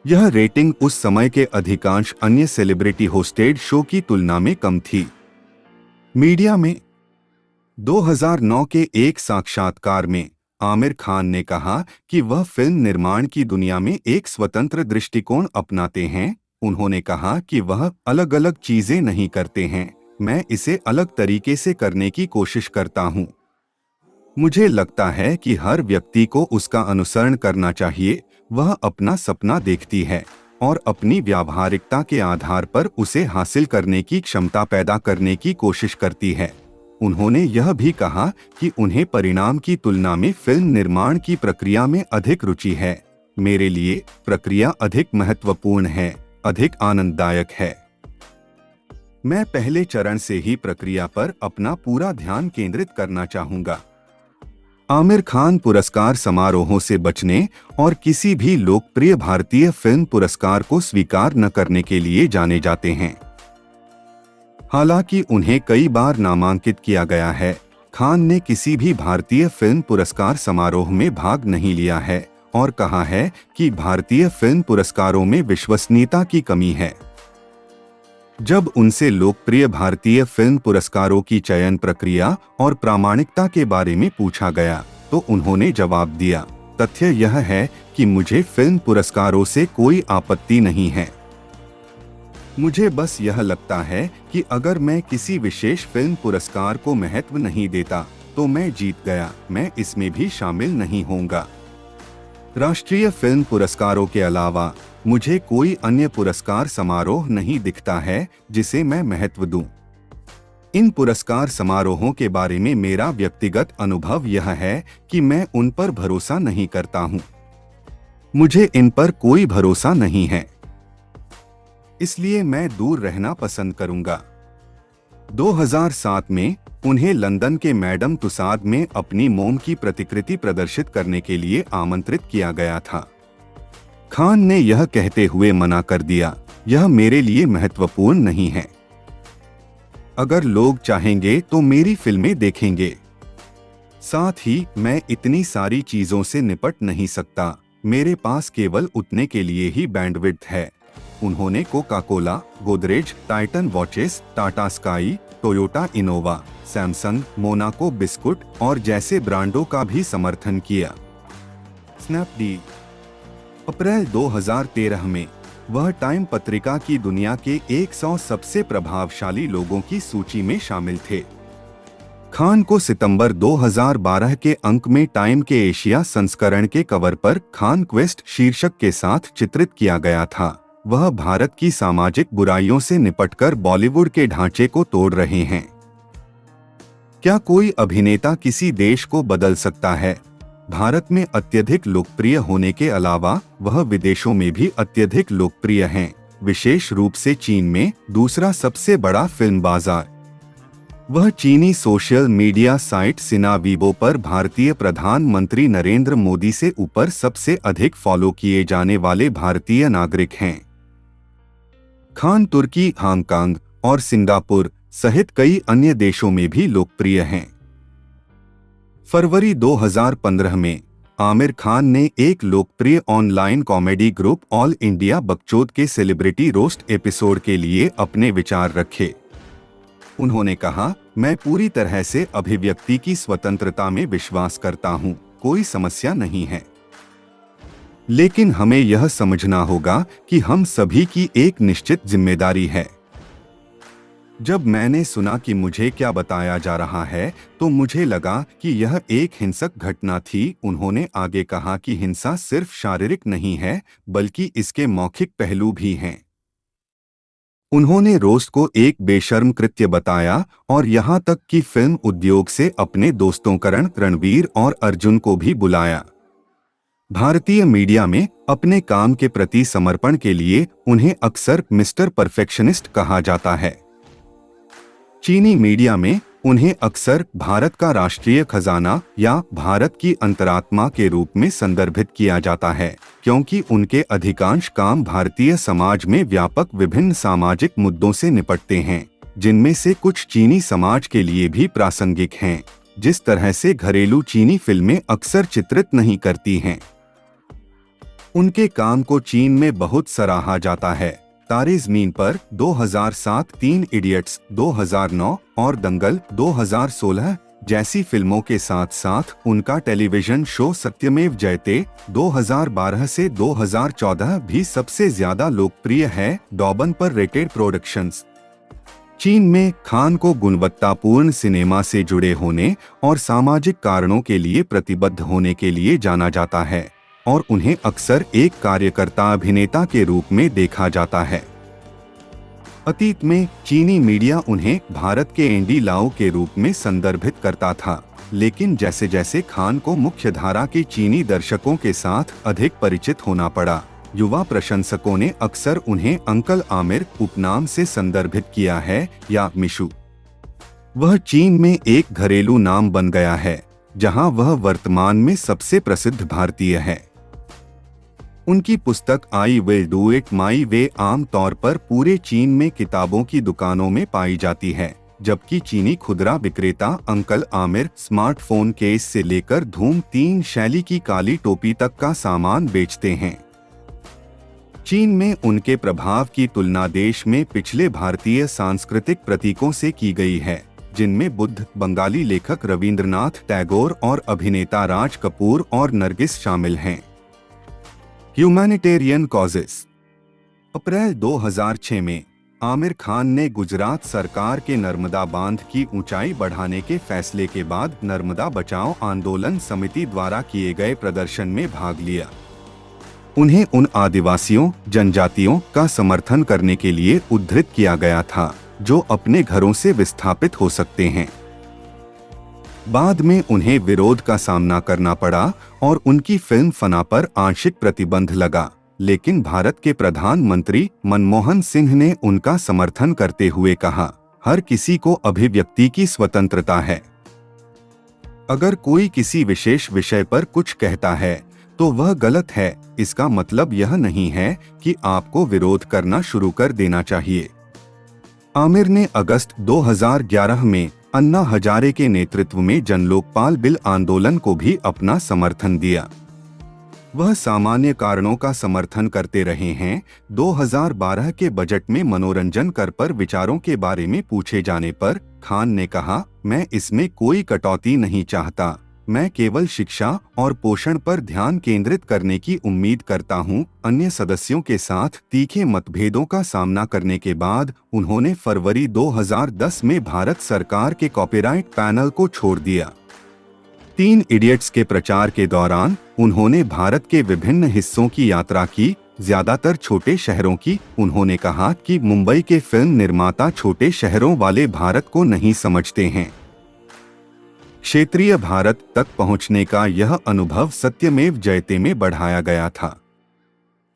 यह रेटिंग उस समय के अधिकांश अन्य सेलिब्रिटी होस्टेड शो की तुलना में कम थी। मीडिया में 2009 के एक साक्षात्कार में आमिर खान ने कहा कि वह फिल्म निर्माण की दुनिया में एक स्वतंत्र दृष्टिकोण अपनाते हैं। उन्होंने कहा कि वह अलग अलग चीजें नहीं करते हैं, मैं इसे अलग तरीके से करने की कोशिश करता हूं। मुझे लगता है कि हर व्यक्ति को उसका अनुसरण करना चाहिए। वह अपना सपना देखती है और अपनी व्यावहारिकता के आधार पर उसे हासिल करने की क्षमता पैदा करने की कोशिश करती है। उन्होंने यह भी कहा कि उन्हें परिणाम की तुलना में फिल्म निर्माण की प्रक्रिया में अधिक रुचि है। मेरे लिए प्रक्रिया अधिक महत्वपूर्ण है, अधिक आनंददायक है। मैं पहले चरण से ही प्रक्रिया पर अपना पूरा ध्यान केंद्रित करना चाहूंगा। आमिर खान पुरस्कार समारोहों से बचने और किसी भी लोकप्रिय भारतीय फिल्म पुरस्कार को स्वीकार न करने के लिए जाने जाते हैं। हालांकि उन्हें कई बार नामांकित किया गया है, खान ने किसी भी भारतीय फिल्म पुरस्कार समारोह में भाग नहीं लिया है और कहा है कि भारतीय फिल्म पुरस्कारों में विश्वसनीयता की कमी है। जब उनसे लोकप्रिय भारतीय फिल्म पुरस्कारों की चयन प्रक्रिया और प्रामाणिकता के बारे में पूछा गया तो उन्होंने जवाब दिया, तथ्य यह है कि मुझे फिल्म पुरस्कारों से कोई आपत्ति नहीं है। मुझे बस यह लगता है कि अगर मैं किसी विशेष फिल्म पुरस्कार को महत्व नहीं देता तो मैं जीत गया, मैं इसमें भी शामिल नहीं होऊंगा। राष्ट्रीय फिल्म पुरस्कारों के अलावा मुझे कोई अन्य पुरस्कार समारोह नहीं दिखता है जिसे मैं महत्व दूं। इन पुरस्कार समारोहों के बारे में मेरा व्यक्तिगत अनुभव यह है कि मैं उन पर भरोसा नहीं करता हूं। मुझे इन पर कोई भरोसा नहीं है, इसलिए मैं दूर रहना पसंद करूंगा। 2007 में उन्हें लंदन के मैडम तुसाद में अपनी मोम की प्रतिकृति प्रदर्शित करने के लिए आमंत्रित किया गया था। खान ने यह कहते हुए मना कर दिया, यह मेरे लिए महत्वपूर्ण नहीं है। अगर लोग चाहेंगे तो मेरी फिल्में देखेंगे। साथ ही मैं इतनी सारी चीजों से निपट नहीं सकता, मेरे पास केवल उतने के लिए ही बैंडविड्थ है। उन्होंने Coca Cola, Godrej, Titan watches, Tata sky, Toyota Innova, Samsung, Monaco biscuit और जैसे ब्रांडों का भी समर्थन किया। स्नैपडील। अप्रैल 2013 में वह टाइम पत्रिका की दुनिया के 100 सबसे प्रभावशाली लोगों की सूची में शामिल थे। खान को सितंबर 2012 के अंक में टाइम के एशिया संस्करण के कवर पर खान क्वेस्ट शीर्षक के साथ चित्रित किया गया था। वह भारत की सामाजिक बुराइयों से निपटकर बॉलीवुड के ढांचे को तोड़ रहे हैं। क्या कोई अभिनेता किसी देश को बदल सकता है? भारत में अत्यधिक लोकप्रिय होने के अलावा वह विदेशों में भी अत्यधिक लोकप्रिय हैं, विशेष रूप से चीन में दूसरा सबसे बड़ा फिल्म बाजार। वह चीनी सोशल मीडिया साइट सिना वीबो पर भारतीय प्रधानमंत्री नरेंद्र मोदी से ऊपर सबसे अधिक फॉलो किए जाने वाले भारतीय नागरिक हैं। खान तुर्की, हांगकांग और सिंगापुर सहित कई अन्य देशों में भी लोकप्रिय हैं। फरवरी 2015 में आमिर खान ने एक लोकप्रिय online comedy group all India Bakchod के सेलिब्रिटी रोस्ट एपिसोड के लिए अपने विचार रखे। उन्होंने कहा, मैं पूरी तरह से अभिव्यक्ति की स्वतंत्रता में विश्वास करता हूं, कोई समस्या नहीं है। लेकिन हमें यह समझना होगा कि हम सभी की एक निश्चित जिम्मेदारी है। जब मैंने सुना कि मुझे क्या बताया जा रहा है तो मुझे लगा कि यह एक हिंसक घटना थी। उन्होंने आगे कहा कि हिंसा सिर्फ शारीरिक नहीं है बल्कि इसके मौखिक पहलू भी हैं। उन्होंने रोस्ट को एक बेशर्म कृत्य बताया और यहां तक कि फिल्म उद्योग से अपने दोस्तों करण, रणवीर और अर्जुन को भी बुलाया। भारतीय मीडिया में अपने काम के प्रति समर्पण के लिए उन्हें अक्सर मिस्टर परफेक्शनिस्ट कहा जाता है। चीनी मीडिया में उन्हें अक्सर भारत का राष्ट्रीय खजाना या भारत की अंतरात्मा के रूप में संदर्भित किया जाता है, क्योंकि उनके अधिकांश काम भारतीय समाज में व्यापक विभिन्न सामाजिक मुद्दों से निपटते हैं, जिनमें से कुछ चीनी समाज के लिए भी प्रासंगिक हैं, जिस तरह से घरेलू चीनी फिल्में अक्सर चित्रित नहीं करती हैं। उनके काम को चीन में बहुत सराहा जाता है। तारे ज़मीन पर 2007, 3 इडियट्स 2009 और दंगल 2016 जैसी फिल्मों के साथ साथ उनका टेलीविजन शो सत्यमेव जयते 2012 से 2014 भी सबसे ज्यादा लोकप्रिय है। डॉबन पर रेटेड प्रोडक्शंस। चीन में खान को गुणवत्तापूर्ण सिनेमा से जुड़े होने और सामाजिक कारणों के लिए प्रतिबद्ध होने के लिए जाना जाता है और उन्हें अक्सर एक कार्यकर्ता अभिनेता के रूप में देखा जाता है। अतीत में चीनी मीडिया उन्हें भारत के एंडी लाओ के रूप में संदर्भित करता था, लेकिन जैसे जैसे खान को मुख्यधारा के चीनी दर्शकों के साथ अधिक परिचित होना पड़ा, युवा प्रशंसकों ने अक्सर उन्हें अंकल आमिर उपनाम से संदर्भित किया है या मिशु। वह चीन में एक घरेलू नाम बन गया है, जहां वह वर्तमान में सबसे प्रसिद्ध भारतीय है। उनकी पुस्तक I will do it my way आम तौर पर पूरे चीन में किताबों की दुकानों में पाई जाती है, जबकि चीनी खुदरा विक्रेता अंकल आमिर स्मार्टफोन केस से लेकर धूम 3 शैली की काली टोपी तक का सामान बेचते हैं। चीन में उनके प्रभाव की तुलना देश में पिछले भारतीय सांस्कृतिक प्रतीकों से की गई है, जिनमें बुद्ध, बंगाली लेखक रविंद्रनाथ टैगोर और अभिनेता राज कपूर और नरगिस शामिल हैं। Humanitarian causes. अप्रैल 2006 में आमिर खान ने गुजरात सरकार के नर्मदा बांध की ऊंचाई बढ़ाने के फैसले के बाद नर्मदा बचाओ आंदोलन समिति द्वारा किए गए प्रदर्शन में भाग लिया। उन्हें उन आदिवासियों, जनजातियों का समर्थन करने के लिए उद्धृत किया गया था जो अपने घरों से विस्थापित हो सकते हैं। बाद में उन्हें विरोध का सामना करना पड़ा और उनकी फिल्म फना पर आंशिक प्रतिबंध लगा, लेकिन भारत के प्रधानमंत्री मनमोहन सिंह ने उनका समर्थन करते हुए कहा, हर किसी को अभिव्यक्ति की स्वतंत्रता है। अगर कोई किसी विशेष विषय पर कुछ कहता है तो वह गलत है। इसका मतलब यह नहीं है कि आपको विरोध करना शुरू कर देना चाहिए। आमिर ने अगस्त 2011 में अन्ना हजारे के नेतृत्व में जन लोकपाल बिल आंदोलन को भी अपना समर्थन दिया। वह सामान्य कारणों का समर्थन करते रहे हैं। 2012 के बजट में मनोरंजन कर पर विचारों के बारे में पूछे जाने पर खान ने कहा, मैं इसमें कोई कटौती नहीं चाहता, मैं केवल शिक्षा और पोषण पर ध्यान केंद्रित करने की उम्मीद करता हूं। अन्य सदस्यों के साथ तीखे मतभेदों का सामना करने के बाद उन्होंने फरवरी 2010 में भारत सरकार के कॉपीराइट पैनल को छोड़ दिया। 3 इडियट्स के प्रचार के दौरान उन्होंने भारत के विभिन्न हिस्सों की यात्रा की, ज्यादातर छोटे शहरों की। उन्होंने कहा कि मुंबई के फिल्म निर्माता छोटे शहरों वाले भारत को नहीं समझते हैं। क्षेत्रीय भारत तक पहुंचने का यह अनुभव सत्यमेव जयते में बढ़ाया गया था।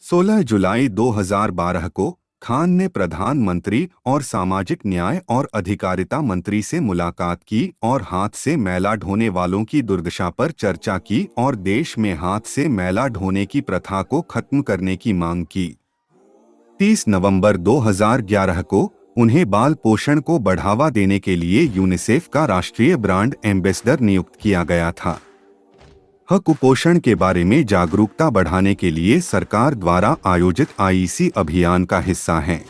16 जुलाई 2012 को खान ने प्रधानमंत्री और सामाजिक न्याय और अधिकारिता मंत्री से मुलाकात की और हाथ से मैला ढोने वालों की दुर्दशा पर चर्चा की और देश में हाथ से मैला ढोने की प्रथा को खत्म करने की मांग की। 30 नवंबर 2011 को उन्हें बाल पोषण को बढ़ावा देने के लिए यूनिसेफ का राष्ट्रीय ब्रांड एम्बेसडर नियुक्त किया गया था। कुपोषण के बारे में जागरूकता बढ़ाने के लिए सरकार द्वारा आयोजित आईसी अभियान का हिस्सा हैं।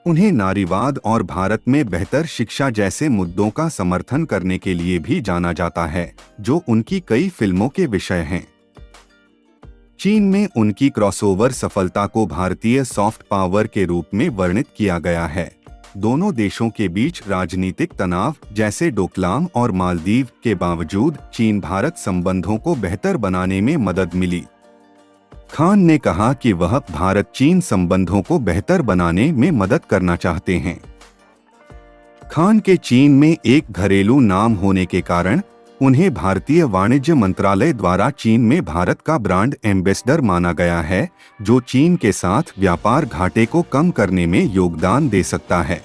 उन्हें नारीवाद और भारत में बेहतर शिक्षा जैसे मुद्दों का समर्थन करने के लिए भी जाना जाता है, जो उनकी कई फिल्मों के विषय हैं। चीन में उनकी क्रॉसओवर सफलता को भारतीय सॉफ्ट पावर के रूप में वर्णित किया गया है। दोनों देशों के बीच राजनीतिक तनाव जैसे डोकलाम और मालदीव के बावजूद चीन भारत संबंधों को बेहतर बनाने में मदद मिली। खान ने कहा कि वह भारत चीन संबंधों को बेहतर बनाने में मदद करना चाहते हैं। खान के चीन में एक घरेलू नाम होने के कारण उन्हें भारतीय वाणिज्य मंत्रालय द्वारा चीन में भारत का ब्रांड एम्बेसडर माना गया है, जो चीन के साथ व्यापार घाटे को कम करने में योगदान दे सकता है।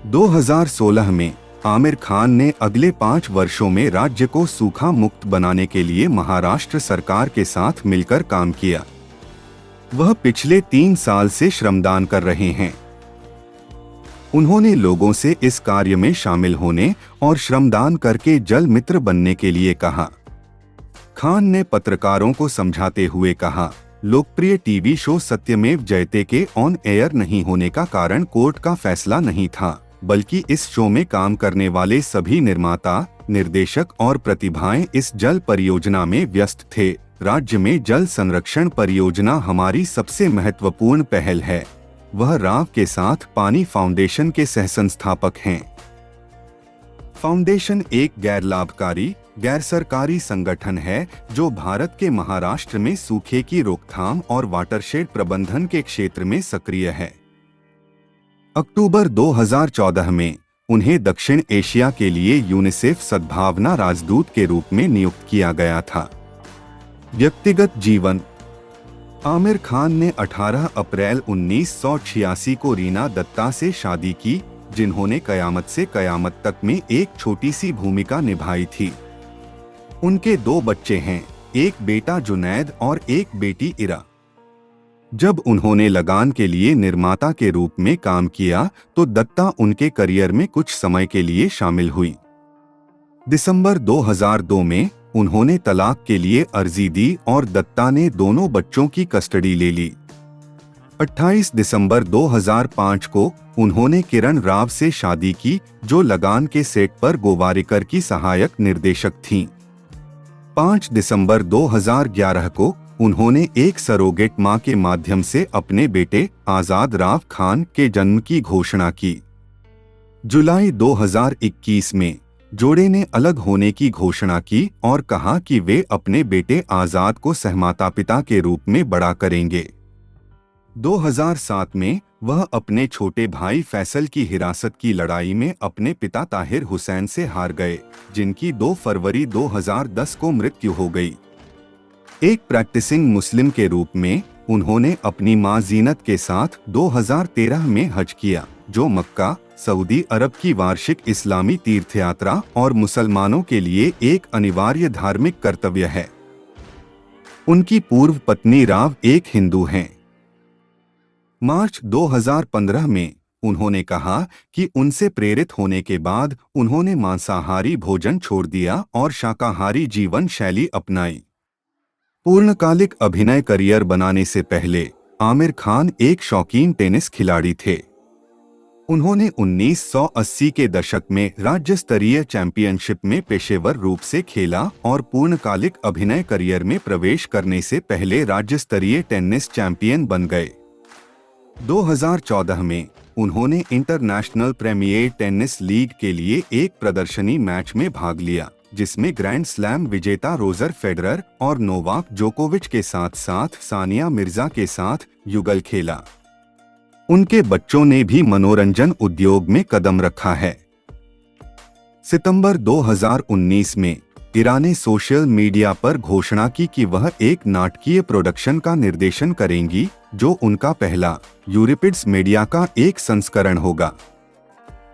2016 में आमिर खान ने अगले 5 वर्षों में राज्य को सूखा मुक्त बनाने के लिए महाराष्ट्र सरकार के साथ मिलकर काम किया। वह पिछले 3 साल से श्रमदान कर रहे हैं। उन्होंने लोगों से इस कार्य में शामिल होने और श्रमदान करके जल मित्र बनने के लिए कहा। खान ने पत्रकारों को समझाते हुए कहा, लोकप्रिय टीवी शो सत्यमेव जयते के ऑन एयर नहीं होने का कारण कोर्ट का फैसला नहीं था, बल्कि इस शो में काम करने वाले सभी निर्माता, निर्देशक और प्रतिभाएं इस जल परियोजना में व्यस्त थे। राज्य में जल संरक्षण परियोजना हमारी सबसे महत्वपूर्ण पहल है। वह राव के साथ पानी फाउंडेशन के सहसंस्थापक हैं। फाउंडेशन एक गैर लाभकारी, गैर सरकारी संगठन है जो भारत के महाराष्ट्र में सूखे की रोकथाम और वाटरशेड प्रबंधन के क्षेत्र में सक्रिय है। अक्टूबर 2014 में उन्हें दक्षिण एशिया के लिए यूनिसेफ सद्भावना राजदूत के रूप में नियुक्त किया गया था। व्यक्तिगत जीवन। आमिर खान ने 18 अप्रैल 1986 को रीना दत्ता से शादी की, जिन्होंने कयामत से कयामत तक में एक छोटी सी भूमिका निभाई थी। उनके 2 बच्चे हैं, एक बेटा जुनैद और एक बेटी इरा। जब उन्होंने लगान के लिए निर्माता के रूप में काम किया तो दत्ता उनके करियर में कुछ समय के लिए शामिल हुई। दिसंबर 2002 में उन्होंने तलाक के लिए अर्जी दी और दत्ता ने दोनों बच्चों की कस्टडी ले ली। 28 दिसंबर 2005 को उन्होंने किरण राव से शादी की, जो लगान के सेट पर गोवारिकर की सहायक निर्देशक थीं। 5 दिसंबर 2011 को उन्होंने एक सरोगेट मां के माध्यम से अपने बेटे आजाद राव खान के जन्म की घोषणा की। जुलाई 2021 में जोड़े ने अलग होने की घोषणा की और कहा कि वे अपने बेटे आजाद को सहमाता पिता के रूप में बड़ा करेंगे। 2007 में वह अपने छोटे भाई फैसल की हिरासत की लड़ाई में अपने पिता ताहिर हुसैन से हार गए, जिनकी 2 फरवरी 2010 को मृत्यु हो गई। एक प्रैक्टिसिंग मुस्लिम के रूप में उन्होंने अपनी मां जीनत के साथ 2013 में हज किया, जो मक्का, सऊदी अरब की वार्षिक इस्लामी तीर्थयात्रा और मुसलमानों के लिए एक अनिवार्य धार्मिक कर्तव्य है। उनकी पूर्व पत्नी राव एक हिंदू हैं। मार्च 2015 में उन्होंने कहा कि उनसे प्रेरित होने के बाद उन्होंने मांसाहारी भोजन छोड़ दिया और शाकाहारी जीवन शैली अपनाई। पूर्णकालिक अभिनय करियर बनाने से पहले आमिर खान एक शौकीन टेनिस खिलाड़ी थे। उन्होंने 1980 के दशक में राज्य स्तरीय चैंपियनशिप में पेशेवर रूप से खेला और पूर्णकालिक अभिनय करियर में प्रवेश करने से पहले राज्य स्तरीय टेनिस चैंपियन बन गए। 2014 में उन्होंने इंटरनेशनल प्रीमियर टेनिस लीग के लिए एक प्रदर्शनी मैच में भाग लिया, जिसमें ग्रैंड स्लैम विजेता रोजर फेडरर और नोवाक जोकोविच के साथ साथ सानिया मिर्जा के साथ युगल खेला। उनके बच्चों ने भी मनोरंजन उद्योग में कदम रखा है। सितंबर 2019 में इरा ने सोशल मीडिया पर घोषणा की कि वह एक नाटकीय प्रोडक्शन का निर्देशन करेंगी, जो उनका पहला यूरिपिड्स मीडिया का एक संस्करण होगा।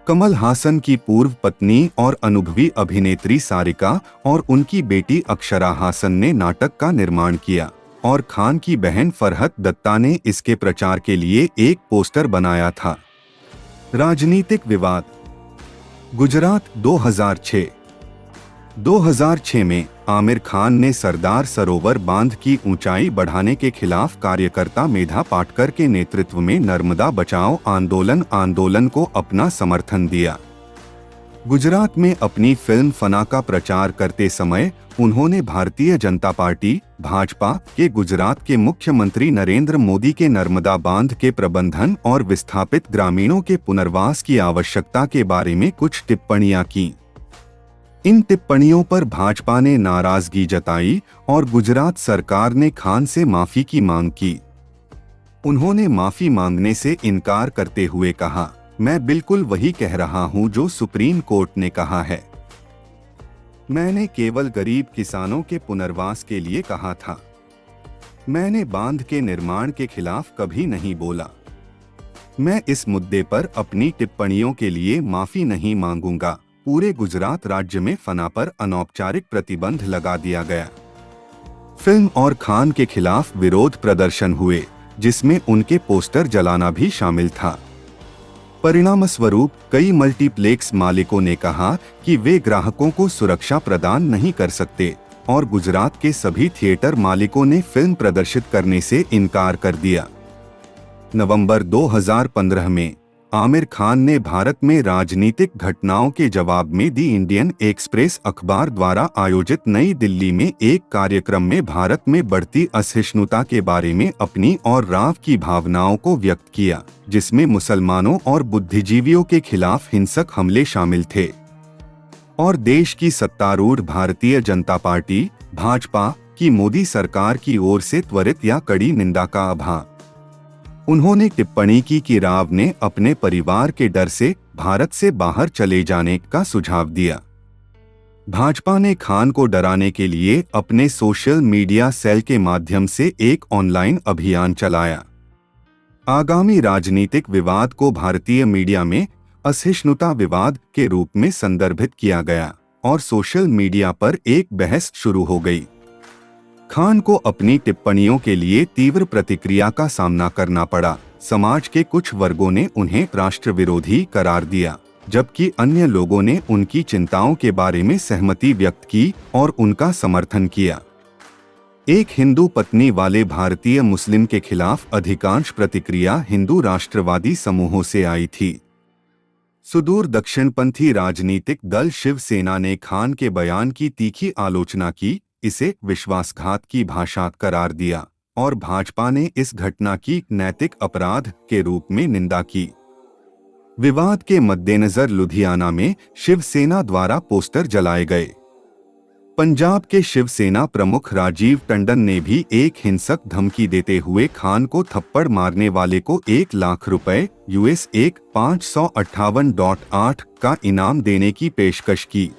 कमल हासन की पूर्व पत्नी और अनुभवी अभिनेत्री सारिका और उनकी बेटी अक्षरा हासन ने नाटक का निर्माण किया और खान की बहन फरहत दत्ता ने इसके प्रचार के लिए एक पोस्टर बनाया था। राजनीतिक विवाद। गुजरात 2006 में आमिर खान ने सरदार सरोवर बांध की ऊंचाई बढ़ाने के खिलाफ कार्यकर्ता मेधा पाटकर के नेतृत्व में नर्मदा बचाओ आंदोलन को अपना समर्थन दिया। गुजरात में अपनी फिल्म फना का प्रचार करते समय उन्होंने भारतीय जनता पार्टी भाजपा के गुजरात के मुख्यमंत्री नरेंद्र मोदी के नर्मदा बांध के प्रबंधन और विस्थापित ग्रामीणों के पुनर्वास की आवश्यकता के बारे में कुछ टिप्पणियां की। इन टिप्पणियों पर भाजपा ने नाराजगी जताई और गुजरात सरकार ने खान से माफी की मांग की। उन्होंने माफी मांगने से इनकार करते हुए कहा, मैं बिल्कुल वही कह रहा हूं जो सुप्रीम कोर्ट ने कहा है। मैंने केवल गरीब किसानों के पुनर्वास के लिए कहा था। मैंने बांध के निर्माण के खिलाफ कभी नहीं बोला। मैं इस मुद्दे पर अपनी टिप्पणियों के लिए माफी नहीं मांगूंगा। पूरे गुजरात राज्य में फना पर अनौपचारिक प्रतिबंध लगा दिया गया। फिल्म और खान के खिलाफ विरोध प्रदर्शन हुए, जिसमें उनके पोस्टर जलाना भी शामिल था। परिणामस्वरूप कई मल्टीप्लेक्स मालिकों ने कहा कि वे ग्राहकों को सुरक्षा प्रदान नहीं कर सकते और गुजरात के सभी थिएटर मालिकों ने फिल्म प्रदर्शित करने से इनकार कर दिया। नवंबर 2015 में आमिर खान ने भारत में राजनीतिक घटनाओं के जवाब में दी इंडियन एक्सप्रेस अखबार द्वारा आयोजित नई दिल्ली में एक कार्यक्रम में भारत में बढ़ती असहिष्णुता के बारे में अपनी और राव की भावनाओं को व्यक्त किया, जिसमें मुसलमानों और बुद्धिजीवियों के खिलाफ हिंसक हमले शामिल थे और देश की सत्तारूढ़ भारतीय जनता पार्टी भाजपा की मोदी सरकार की ओर से त्वरित या कड़ी निंदा का आभार। उन्होंने टिप्पणी की कि राव ने अपने परिवार के डर से भारत से बाहर चले जाने का सुझाव दिया। भाजपा ने खान को डराने के लिए अपने सोशल मीडिया सेल के माध्यम से एक ऑनलाइन अभियान चलाया। आगामी राजनीतिक विवाद को भारतीय मीडिया में असहिष्णुता विवाद के रूप में संदर्भित किया गया और सोशल मीडिया पर एक बहस शुरू हो गई। खान को अपनी टिप्पणियों के लिए तीव्र प्रतिक्रिया का सामना करना पड़ा। समाज के कुछ वर्गों ने उन्हें राष्ट्र विरोधी करार दिया, जबकि अन्य लोगों ने उनकी चिंताओं के बारे में सहमति व्यक्त की और उनका समर्थन किया। एक हिंदू पत्नी वाले भारतीय मुस्लिम के खिलाफ अधिकांश प्रतिक्रिया हिंदू राष्ट्रवादी समूहों से आई थी। सुदूर दक्षिणपंथी राजनीतिक दल शिवसेना ने खान के बयान की तीखी आलोचना की, इसे विश्वासघात की भाषा करार दिया और भाजपा ने इस घटना की नैतिक अपराध के रूप में निंदा की। विवाद के मद्देनजर लुधियाना में शिवसेना द्वारा पोस्टर जलाए गए। पंजाब के शिवसेना प्रमुख राजीव टंडन ने भी एक हिंसक धमकी देते हुए खान को थप्पड़ मारने वाले को 1 लाख रुपए US 558.8 का इनाम देने की पेशकश की।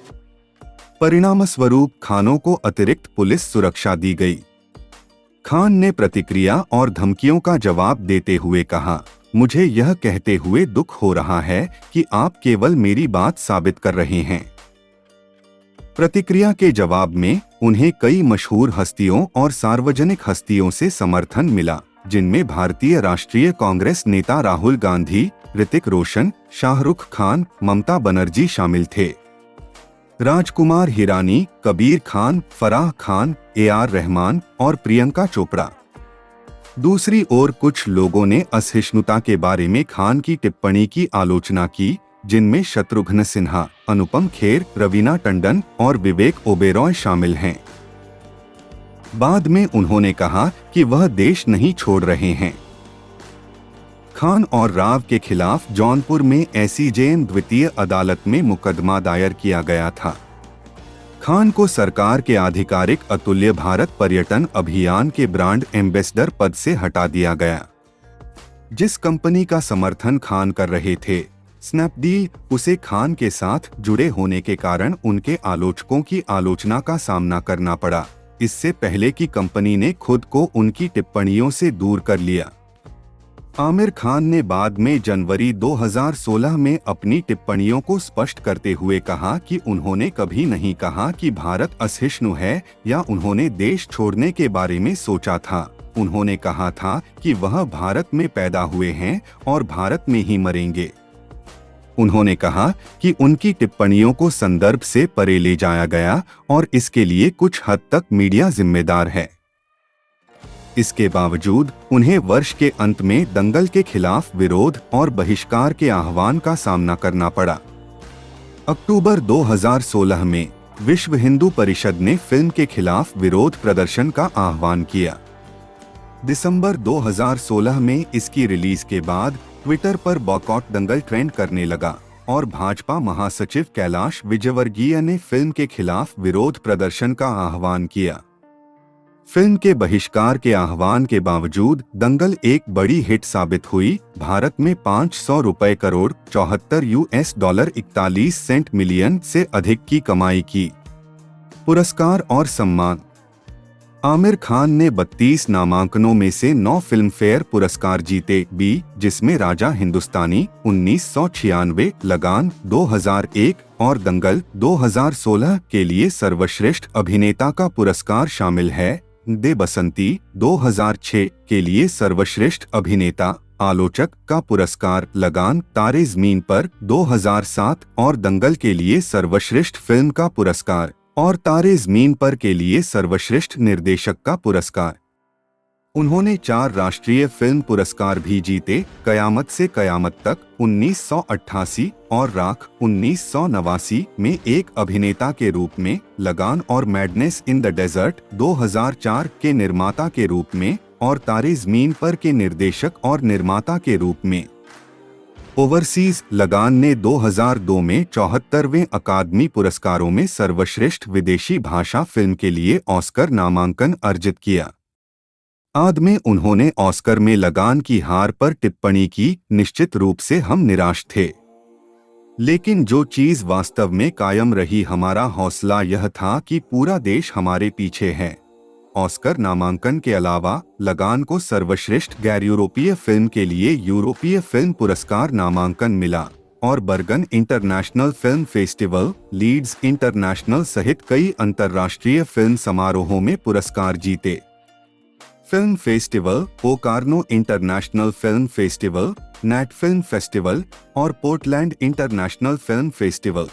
परिणामस्वरूप खानों को अतिरिक्त पुलिस सुरक्षा दी गई। खान ने प्रतिक्रिया और धमकियों का जवाब देते हुए कहा, मुझे यह कहते हुए दुख हो रहा है कि आप केवल मेरी बात साबित कर रहे हैं। प्रतिक्रिया के जवाब में उन्हें कई मशहूर हस्तियों और सार्वजनिक हस्तियों से समर्थन मिला, जिनमें भारतीय राष्ट्रीय कांग्रेस नेता राहुल गांधी, ऋतिक रोशन, शाहरुख खान, ममता बनर्जी शामिल थे। राजकुमार हिरानी, कबीर खान, फराह खान, AR रहमान और प्रियंका चोपड़ा। दूसरी ओर कुछ लोगों ने असहिष्णुता के बारे में खान की टिप्पणी की आलोचना की, जिनमें शत्रुघ्न सिन्हा, अनुपम खेर, रवीना टंडन और विवेक ओबेरॉय शामिल हैं। बाद में उन्होंने कहा कि वह देश नहीं छोड़ रहे हैं। खान और राव के खिलाफ जौनपुर में SCJM द्वितीय अदालत में मुकदमा दायर किया गया था। खान को सरकार के आधिकारिक अतुल्य भारत पर्यटन अभियान के ब्रांड एम्बेसडर पद से हटा दिया गया। जिस कंपनी का समर्थन खान कर रहे थे, स्नैपडील, उसे खान के साथ जुड़े होने के कारण उनके आलोचकों की आलोचना का सामना करना पड़ा। इससे पहले कि कंपनी ने खुद को उनकी टिप्पणियों से दूर कर लिया। आमिर खान ने बाद में जनवरी 2016 में अपनी टिप्पणियों को स्पष्ट करते हुए कहा कि उन्होंने कभी नहीं कहा कि भारत असहिष्णु है या उन्होंने देश छोड़ने के बारे में सोचा था। उन्होंने कहा था कि वह भारत में पैदा हुए हैं और भारत में ही मरेंगे। उन्होंने कहा कि उनकी टिप्पणियों को संदर्भ से परे ले जाया गया और इसके लिए कुछ हद तक मीडिया जिम्मेदार है। इसके बावजूद उन्हें वर्ष के अंत में दंगल के खिलाफ विरोध और बहिष्कार के आह्वान का सामना करना पड़ा। अक्टूबर 2016 में विश्व हिंदू परिषद ने फिल्म के खिलाफ विरोध प्रदर्शन का आह्वान किया। दिसंबर 2016 में इसकी रिलीज के बाद ट्विटर पर बॉयकॉट दंगल ट्रेंड करने लगा और भाजपा महासचिव कैलाश विजयवर्गीय ने फिल्म के खिलाफ विरोध प्रदर्शन का आह्वान किया। फिल्म के बहिष्कार के आह्वान के बावजूद दंगल एक बड़ी हिट साबित हुई। भारत में 500 रुपए करोड़ $74 41 मिलियन से अधिक की कमाई की। पुरस्कार और सम्मान। आमिर खान ने 32 नामांकनों में से 9 फिल्म फेयर पुरस्कार जीते, जिसमें राजा हिंदुस्तानी 1996, लगान 2001 और दंगल 2016 के लिए सर्वश्रेष्ठ अभिनेता का पुरस्कार शामिल है। दे बसंती 2006 के लिए सर्वश्रेष्ठ अभिनेता आलोचक का पुरस्कार, लगान तारे ज़मीन पर 2007 और दंगल के लिए सर्वश्रेष्ठ फिल्म का पुरस्कार और तारे ज़मीन पर के लिए सर्वश्रेष्ठ निर्देशक का पुरस्कार। उन्होंने 4 राष्ट्रीय फिल्म पुरस्कार भी जीते, कयामत से कयामत तक 1988 और राख 1989 में एक अभिनेता के रूप में, लगान और मैडनेस इन द डेजर्ट 2004 के निर्माता के रूप में और तारे ज़मीन पर के निर्देशक और निर्माता के रूप में। ओवरसीज, लगान ने 2002 में 74वें अकादमी पुरस्कारों में सर्वश्रेष्ठ विदेशी भाषा फिल्म के लिए ऑस्कर नामांकन अर्जित किया। बाद में उन्होंने ऑस्कर में लगान की हार पर टिप्पणी की, निश्चित रूप से हम निराश थे, लेकिन जो चीज वास्तव में कायम रही, हमारा हौसला यह था कि पूरा देश हमारे पीछे है। ऑस्कर नामांकन के अलावा लगान को सर्वश्रेष्ठ गैर यूरोपीय फिल्म के लिए यूरोपीय फिल्म पुरस्कार नामांकन मिला और Bergen international film festival, Leeds international सहित कई अंतर्राष्ट्रीय फिल्म समारोहों में पुरस्कार जीते। Film festival, Locarno international film festival, नेट फिल्म फेस्टिवल और पोर्टलैंड इंटरनेशनल फिल्म फेस्टिवल।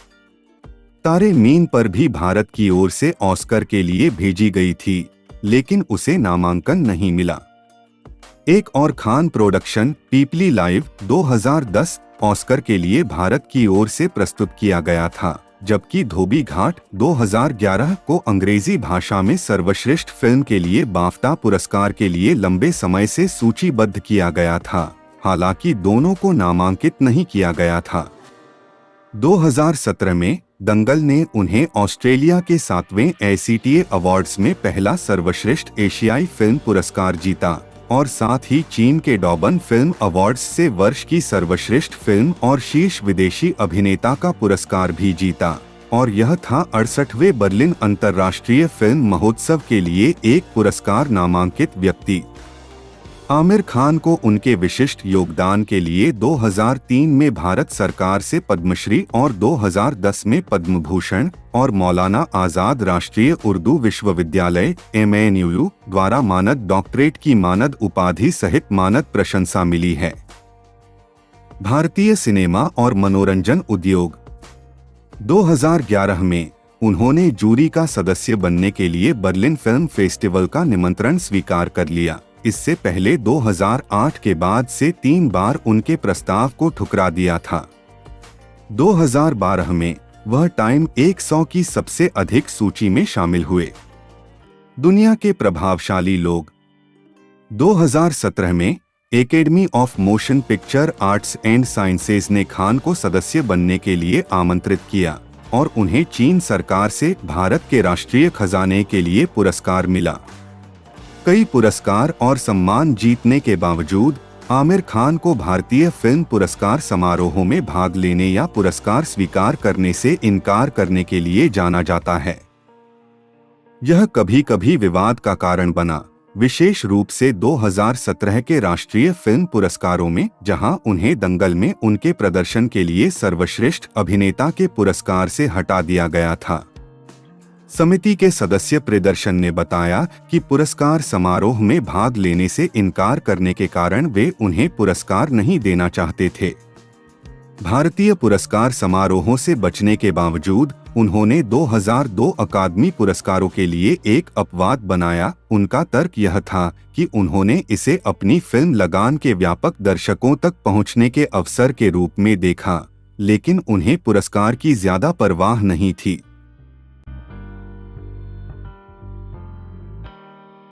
तारे मीन पर भी भारत की ओर से ऑस्कर के लिए भेजी गई थी, लेकिन उसे नामांकन नहीं मिला। एक और खान प्रोडक्शन, पीपली लाइव 2010 ऑस्कर के लिए भारत की ओर से प्रस्तुत किया गया था, जबकि धोबी घाट 2011 को अंग्रेजी भाषा में सर्वश्रेष्ठ फिल्म के लिए बाफ्टा पुरस्कार के लिए लंबे समय से सूचीबद्ध किया गया था, हालांकि दोनों को नामांकित नहीं किया गया था। 2017 में दंगल ने उन्हें ऑस्ट्रेलिया के 7वें ACTA अवार्ड्स में पहला सर्वश्रेष्ठ एशियाई फिल्म पुरस्कार जीता और साथ ही चीन के डॉबन फिल्म अवार्ड्स से वर्ष की सर्वश्रेष्ठ फिल्म और शीर्ष विदेशी अभिनेता का पुरस्कार भी जीता, और यह था 68वें बर्लिन अंतर्राष्ट्रीय फिल्म महोत्सव के लिए एक पुरस्कार नामांकित व्यक्ति। आमिर खान को उनके विशिष्ट योगदान के लिए 2003 में भारत सरकार से पद्मश्री और 2010 में पद्म भूषण और मौलाना आजाद राष्ट्रीय उर्दू विश्वविद्यालय MANU द्वारा मानद डॉक्टरेट की मानद उपाधि सहित मानद प्रशंसा मिली है। भारतीय सिनेमा और मनोरंजन उद्योग। 2011 में उन्होंने जूरी का सदस्य बनने के लिए बर्लिन फिल्म फेस्टिवल का निमंत्रण स्वीकार कर लिया। इससे पहले 2008 के बाद से 3 बार उनके प्रस्ताव को ठुकरा दिया था। 2012 में वह टाइम 100 की सबसे अधिक सूची में शामिल हुए। दुनिया के प्रभावशाली लोग। 2017 में academy of motion picture arts and sciences ने खान को सदस्य बनने के लिए आमंत्रित किया और उन्हें चीन सरकार से भारत के राष्ट्रीय खजाने के लिए पुरस्कार मिला। कई पुरस्कार और सम्मान जीतने के बावजूद आमिर खान को भारतीय फिल्म पुरस्कार समारोहों में भाग लेने या पुरस्कार स्वीकार करने से इनकार करने के लिए जाना जाता है। यह कभी कभी विवाद का कारण बना, विशेष रूप से 2017 के राष्ट्रीय फिल्म पुरस्कारों में, जहां उन्हें दंगल में उनके प्रदर्शन के लिए सर्वश्रेष्ठ अभिनेता के पुरस्कार से हटा दिया गया था। समिति के सदस्य प्रदर्शन ने बताया कि पुरस्कार समारोह में भाग लेने से इनकार करने के कारण वे उन्हें पुरस्कार नहीं देना चाहते थे। भारतीय पुरस्कार समारोहों से बचने के बावजूद उन्होंने 2002 अकादमी पुरस्कारों के लिए एक अपवाद बनाया। उनका तर्क यह था कि उन्होंने इसे अपनी फिल्म लगान के व्यापक दर्शकों तक पहुंचने के अवसर के रूप में देखा, लेकिन उन्हें पुरस्कार की ज्यादा परवाह नहीं थी।